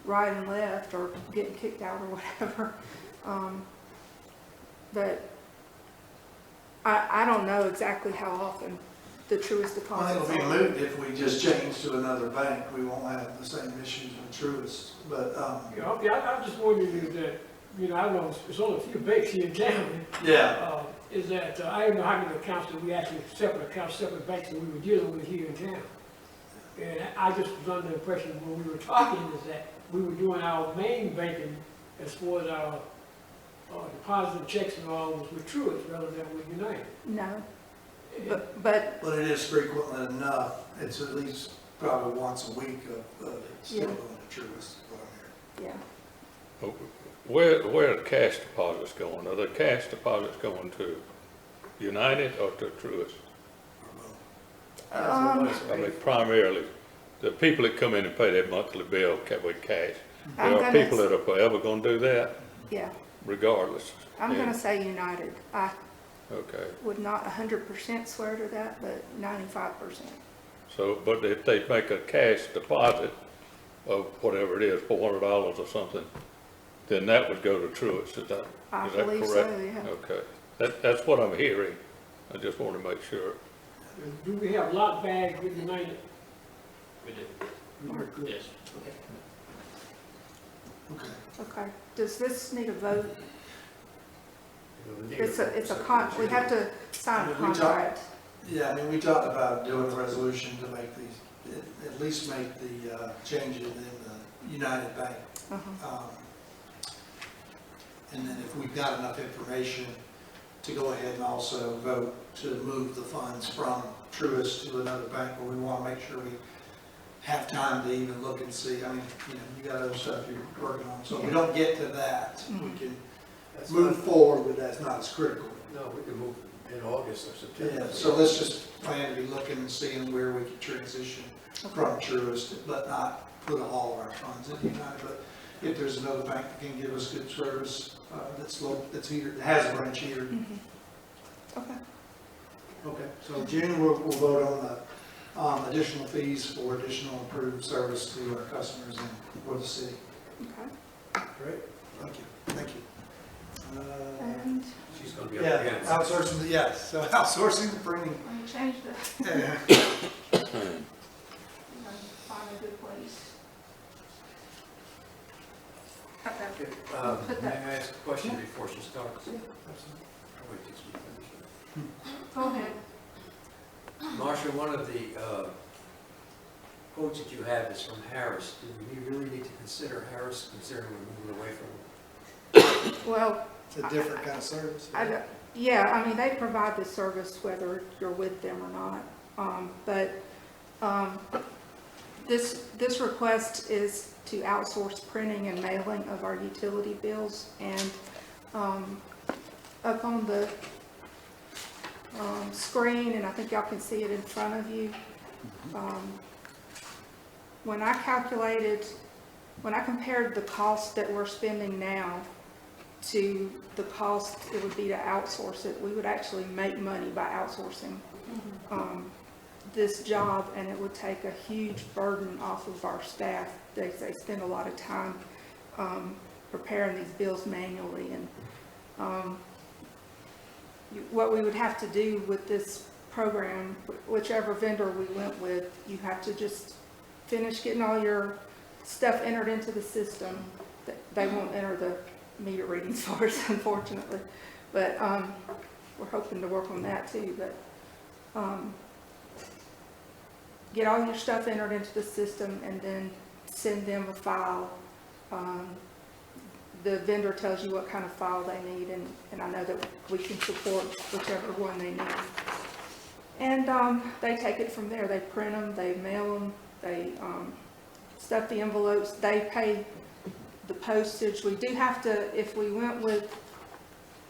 right and left, or getting kicked out or whatever. But I don't know exactly how often the Truist I deposits think it'll be are. moot if we just change to another bank. We won't have the same issues with Truist, but, Yeah, okay, I'm just wondering is that, I know it's only a few banks here in town. yeah. Is that, I don't know how many accounts that we actually, separate accounts, separate banks that we were dealing with here in town. And I just was under the impression when we were talking is that we were doing our main banking as far as our deposit checks and all was with Truist rather than with United. No, but But it is frequently enough. It's at least probably once a week of it still Yeah. going to Truist, is what I'm hearing. yeah. Where are the cash deposits going? Are the cash deposits going to United or to Truist? I mean, primarily, the people that come in and pay their monthly bill with cash. I'm There are gonna- people that are forever gonna do that Yeah, regardless. I'm Yeah. gonna say United. I Okay, would not 100% swear to that, but 95%. so, but if they make a cash deposit of whatever it is, $400 or something, then that would go to Truist, is that I correct? believe so, yeah. Okay, that's what I'm hearing. I just want to make sure. Do we have lock bags with United? We do, Mark, good. yes. Okay. Okay, does this need a vote? You know, It's a we have to sign a We talked- contract. Yeah, we talked about doing a resolution to make these, at least make the changes in the United Bank. Uh-huh. And then if we've got enough information to go ahead and also vote to move the funds from Truist to another bank, but we want to make sure we have time to even look and see. You got other stuff you're working on, so if we don't get to that, we can That's move not- forward, but that's not as critical. No, we can move in August or September. Yeah, so let's just plan to be looking and seeing where we can transition from Truist, but not put all of our funds in United. But if there's another bank that can give us good service, that's here, that has a branch here. Okay. Okay, so June, we'll vote on the additional fees for additional improved service to our customers and for the city. Okay. Great, thank you. And She's gonna be up Yeah, against. outsourcing, yes, so outsourcing the printing. let me change the, Yeah. find a good place. Okay. Okay, Put may I that- ask a question before she starts? I'll wait till she finishes. Go ahead. Marcia, one of the quotes that you have is from Harris. Do we really need to consider Harris, considering we're moving away from it? Well, It's a different kind of service. yeah, they provide this service whether you're with them or not. But This request is to outsource printing and mailing of our utility bills, and up on the screen, and I think y'all can see it in front of you, when I compared the cost that we're spending now to the cost it would be to outsource it, we would actually make money by outsourcing this job, and it would take a huge burden off of our staff. They spend a lot of time preparing these bills manually, and what we would have to do with this program, whichever vendor we went with, you have to just finish getting all your stuff entered into the system. They won't enter the meter readings for us, unfortunately, but we're hoping to work on that too. But get all your stuff entered into the system and then send them a file. The vendor tells you what kind of file they need, and I know that we can support whichever one they need. And they take it from there. They print them, they mail them, they stuff the envelopes, they pay the postage. We do have to, if we went with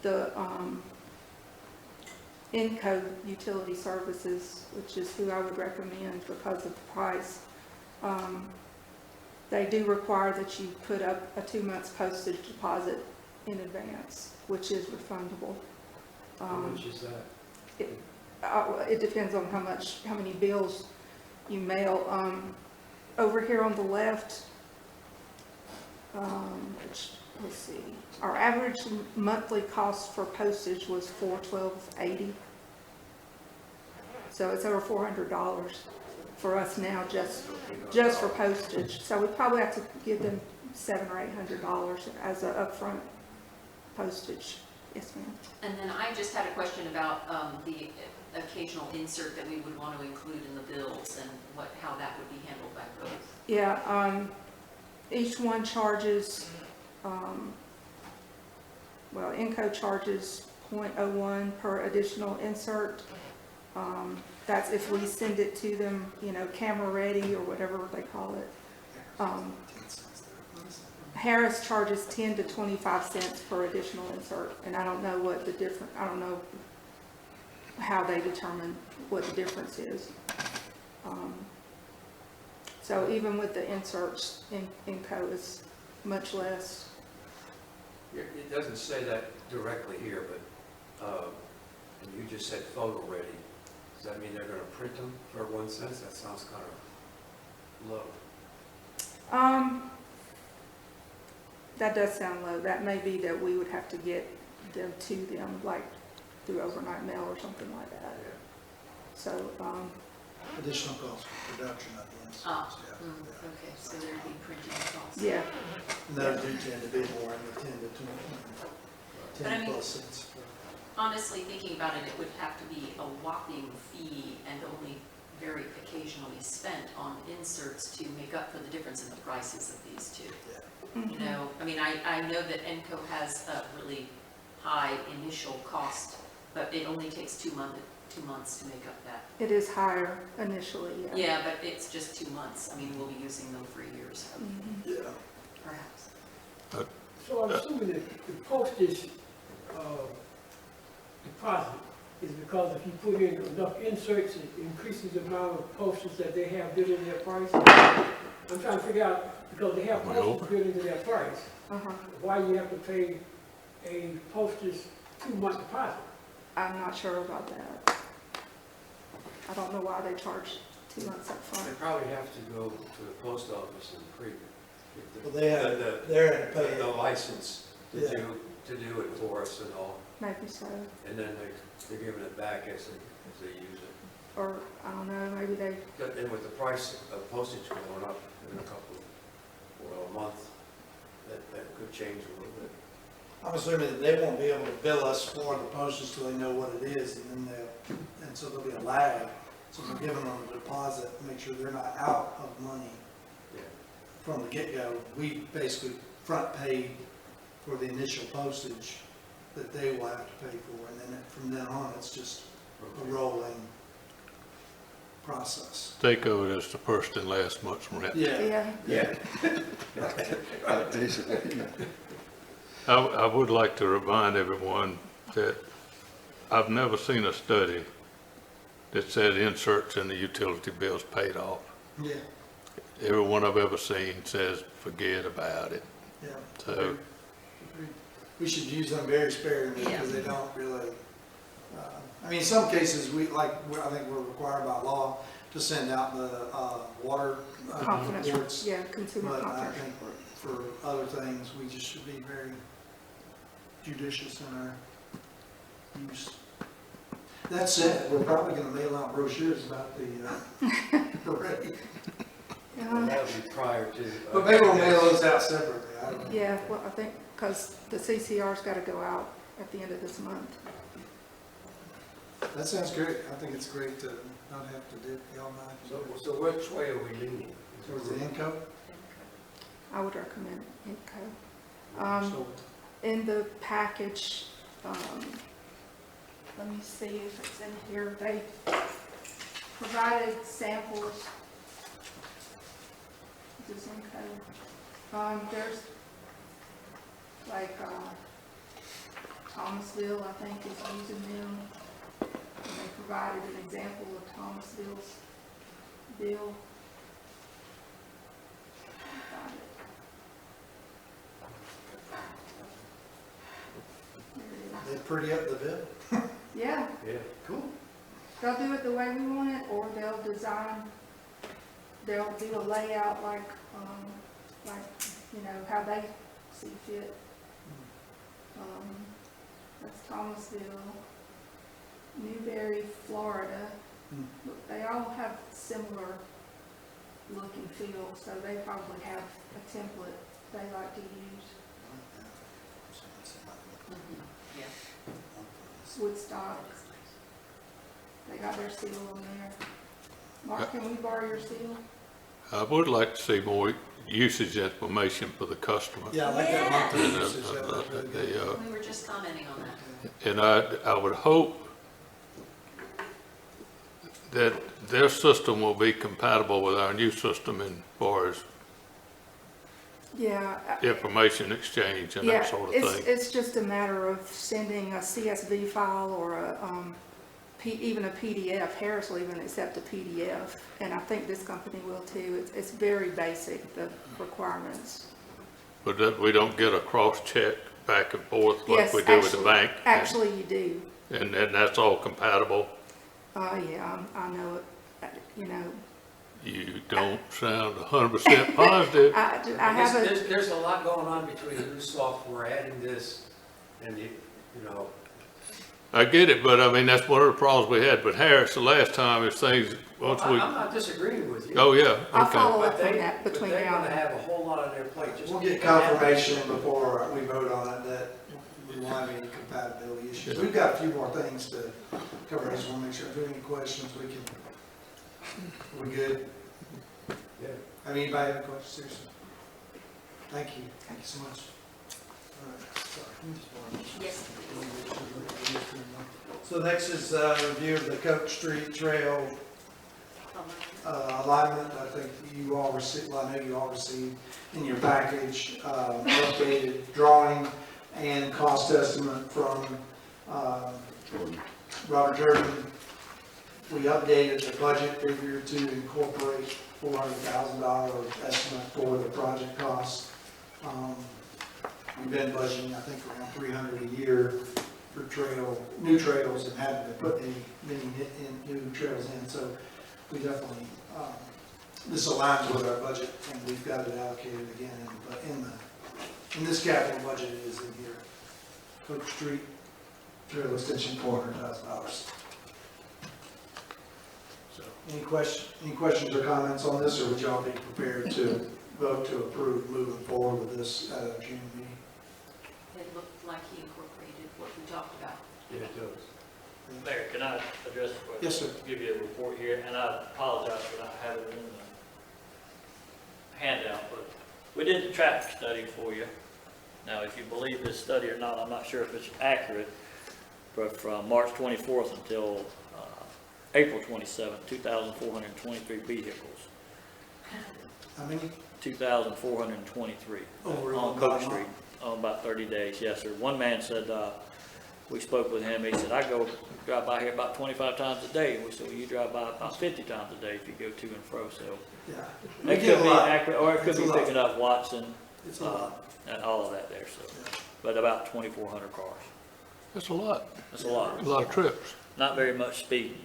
the Enco Utility Services, which is who I would recommend because of the price, they do require that you put up a 2 months postage deposit in advance, which is refundable. How much is that? It depends on how many bills you mail. Over here on the left, let's see, our average monthly cost for postage was $412.80. So it's over $400 for us now, just for postage. So we probably have to give them $700 or $800 as an upfront postage. Yes, ma'am. And then I just had a question about the occasional insert that we would want to include in the bills and how that would be handled by both. Yeah, each one charges, well, Enco charges 0.01 per additional insert. That's if we send it to them, camera ready or whatever they call it. Harris charges 10 to 25 cents per additional insert, and I don't know what I don't know how they determine what the difference is. So even with the inserts, Enco is much less. It doesn't say that directly here, but, and you just said photo ready. Does that mean they're going to print them for 1 cent? That sounds kind of low. That does sound low. That may be that we would have to get them to them, like through overnight mail or something like that. Yeah. So, Additional cost for production of the instruments, yeah. Okay, so there'd be printing costs. yeah. And those do tend to be more in the 10 to 20, But I 10 mean- plus cents. Honestly, thinking about it, it would have to be a whopping fee and only very occasionally spent on inserts to make up for the difference in the prices of these two. Yeah. I mean, I know that Enco has a really high initial cost, but it only takes 2 months to make up that. It is higher initially, yeah. Yeah, but it's just 2 months. I mean, we'll be using them for years, Yeah. perhaps. So I'm assuming that the postage deposit is because if you put in enough inserts, it increases the amount of postage that they have built into their price. I'm trying to figure out, because they have postage built into their price, why you have to pay a postage 2 month deposit. I'm not sure about that. I don't know why they charge 2 months up They front. probably have to go to the post office and Well, they're in a pay. the license to Yeah. do it for us and all, Maybe so. and then they're giving it back as they use it. Or, I don't know, maybe they, And with the price of postage going up in a month, that could change a little bit. I'm assuming that they won't be able to bill us for the postage till they know what it is, and then and so there'll be a lag. So we're giving them a deposit, make sure they're not out of money Yeah. from the get-go. We basically front paid for the initial postage that they will have to pay for, and then from then on, it's just a rolling process. Think of it as the first and last month's rent. Yeah. Yeah. Basically, I would like to remind everyone that I've never seen a study that said inserts in the utility bills paid off. Yeah, Every one I've ever seen says, forget about it. yeah. So, We should use them very sparingly because they don't really, I mean, in some cases, I think we're required by law to send out the water Confidence, reports. yeah, consumer But I confidence think report. for other things, we just should be very judicious in our use. That said, we're probably gonna mail out brochures about the parade. Well, that would be prior to. But maybe we'll mail those out separately, I don't know. Yeah, well, I think, because the CCR's got to go out at the end of this month. That sounds great. I think it's great to not have to dip the all night. So which way are we leaning? Towards the income? I would recommend INCO. In the package, let me see if it's in here, they provided samples. This is INCO. There's like, Thomasville, I think, is using them. And they provided an example of Thomasville's bill. Find it. There it They pretty up the bill. is. Yeah, Yeah. Cool. they'll do it the way we want it, or they'll design, they'll do a layout like, you know, how they see fit. That's Thomasville, Newberry, Florida. They all have similar look and feel, so they probably have a template they like to use. Yeah. Woodstock, they got their seal on there. Mark, can we borrow your seal? I would like to see more usage information for the customer. Yeah, I like that monthly And, usage. That looked really good. We were just commenting on that. And I would hope that their system will be compatible with our new system as far as Yeah. information exchange and Yeah, that sort of it's, thing. it's just a matter of sending a CSV file or even a PDF. Harris will even accept a PDF, and I think this company will too. It's very basic, the requirements. But that we don't get a cross-check back and forth like Yes, we do with the actually- bank. Actually, you do. And that's all compatible. Yeah, I know it, you know. You don't sound 100% positive. I have a, There's a lot going on between the new software, adding this, and the, you know. I get it, but I mean, that's one of the problems we had. But Harris, the last time, is things, once I'm we, not disagreeing with you. oh, yeah, I'll okay. follow But up on they, that but between they're now gonna and have a whole lot on their plate. Just We'll get confirmation before we vote on it that we won't have any compatibility issues. We've got a few more things to cover. I just want to make sure if there are any questions, we good? Yeah. I mean, anybody have any questions? Seriously? Thank you. Thank you so much. All right, sorry. Yes. So next is a review of the Coke Street Trail alignment. I think you all received, well, I know you all received in your package, updated drawing and cost estimate from Robert Jordan. We updated the budget figure to incorporate $400,000 estimate for the project costs. We've been budgeting, I think, around $300 a year for new trails, and haven't been putting many new trails in. So we definitely, this aligns with our budget, and we've got it allocated again in this capital budget. It is in here. Coke Street Trail Extension, $400,000. So, any questions or comments on this, or would y'all be prepared to vote to approve moving forward with this at a June meeting? It looked like he incorporated what we talked about. Yeah, it does. Mayor, can I address the question? Yes, sir. Give you a report here, and I apologize for not having it in the handout, but we did the traffic study for you. Now, if you believe this study or not, I'm not sure if it's accurate, but from March 24th until April 27th, 2,423 vehicles. How many? 2,423 Over on about Coke a Street, month? on about 30 days, yes, sir. One man said, we spoke with him, he said, I drive by here about 25 times a day. And we said, well, you drive by about 50 times a day if you go to and fro, so. Yeah. We It get could a be lot. accurate, or it could It's a be lot. picking up Watson, It's a lot. and all of that there, so. Yeah. But about 2,400 cars. That's a lot, That's a lot. a lot of trips. Not very much speed,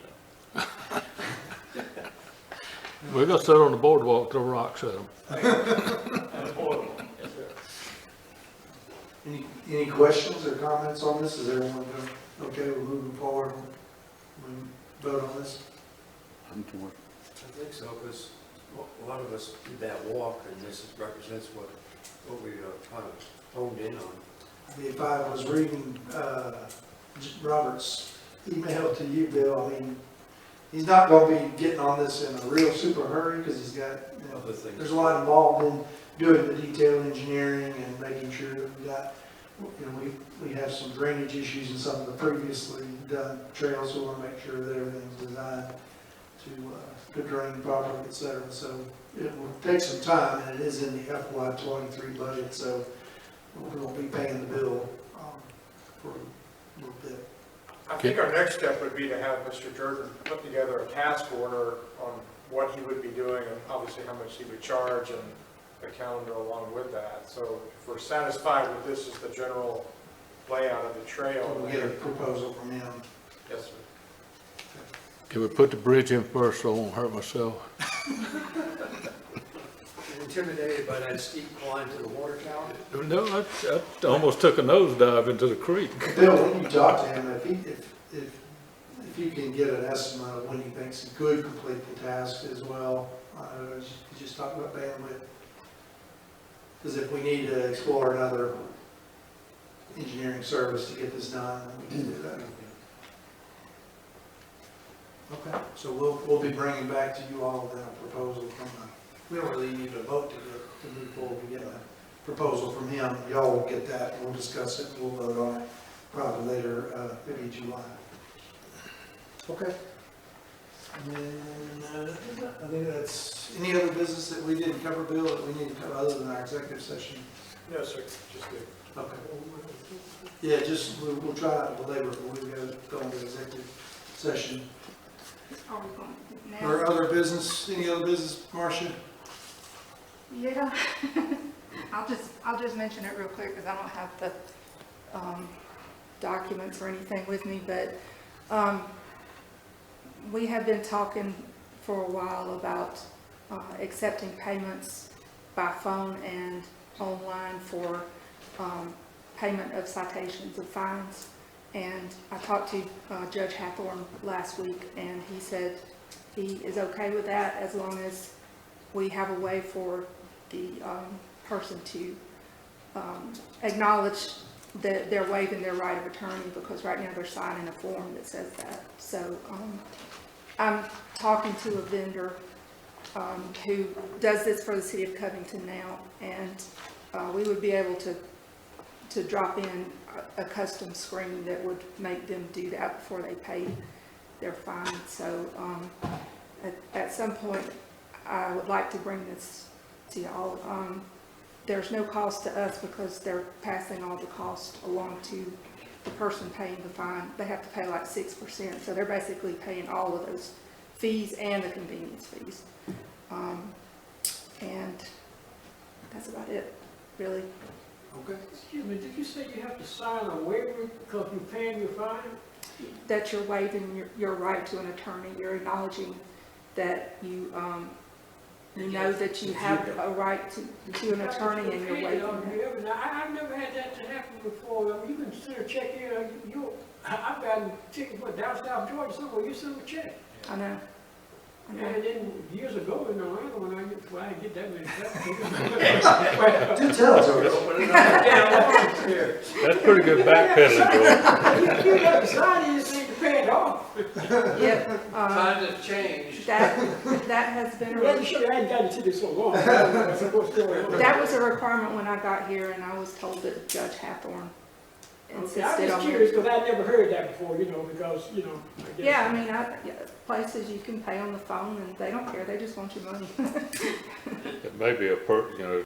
though. We're gonna sit on the boardwalk, throw rocks at them. That's horrible. Yes, sir. Any questions or comments on this? Is everyone okay with moving forward? We vote on this? I'm torn. I think so, because a lot of us did that walk, and this represents what we kind of honed in on. If I was reading Robert's email to you, Bill, I mean, he's not going to be getting on this in a real super hurry because he's got, you know, Other things. there's a lot involved in doing the detailed engineering and making sure that we got, you know, we have some drainage issues in some of the previously done trails, so we want to make sure that everything's designed to drain properly, et cetera. So it will take some time, and it is in the FY23 budget, so we're going to be paying the bill for a little bit. I think our next step would be to have Mr. Jordan put together a task order on what he would be doing and obviously how much he would charge and the calendar along with that. So if we're satisfied with this as the general layout of the trail. We'll get a proposal from him. Yes, sir. Can we put the bridge in first so I won't hurt myself? Intimidated by that steep climb to the water tower? No, I almost took a nosedive into the creek. Bill, when you talk to him, if you can get an estimate of when he thinks he could complete the task as well, you just talk about bandwidth. Because if we need to explore another engineering service to get this done, then we can do that. Okay, so we'll be bringing back to you all then a proposal from we don't really need a vote to move forward. We get a proposal from him. Y'all will get that. We'll discuss it. We'll vote on it probably later, maybe July. Okay. And then, I think that's, any other business that we didn't cover, Bill, that we need to cover other than our executive session? No, sir, just do. Okay. Yeah, just, we'll try not to belabor it, but we've got to go into executive session. Are we going now? Or other business, any other business, Marcia? Yeah, I'll just mention it real quick because I don't have the documents or anything with me, but we have been talking for a while about accepting payments by phone and online for payment of citations of fines. And I talked to Judge Hathorn last week, and he said he is okay with that as long as we have a way for the person to acknowledge that they're waiving their right of attorney, because right now they're signing a form that says that. So I'm talking to a vendor who does this for the city of Covington now, and we would be able to drop in a custom screen that would make them do that before they pay their fine. So at some point, I would like to bring this to y'all. There's no cost to us because they're passing all the cost along to the person paying the fine. They have to pay like 6%, so they're basically paying all of those fees and the convenience fees. And that's about it, really. Okay. Excuse me, did you say you have to sign a waiver because you're paying your fine? That you're waiving your right to an attorney. You're acknowledging that you know that you have a right to an attorney, and you're waiving that. Now, I've never had that to happen before. I mean, you can send a check in, I've gotten tickets, down South Georgia somewhere, you send a check. I know. And then years ago in Orlando, when I didn't get that many checks. Do tell, George. That's pretty good backpedaling, George. You got to sign anything to pay it off. Yep. Times have changed. That has been, Yeah, you should, I hadn't gotten to this so long. That that was a requirement when I got here, and I was told that Judge Hathorn Okay, I'm insisted just on. curious, because I never heard that before, you know, because, you know, I guess. Yeah, I mean, places you can pay on the phone and they don't care, they just want your money. It may be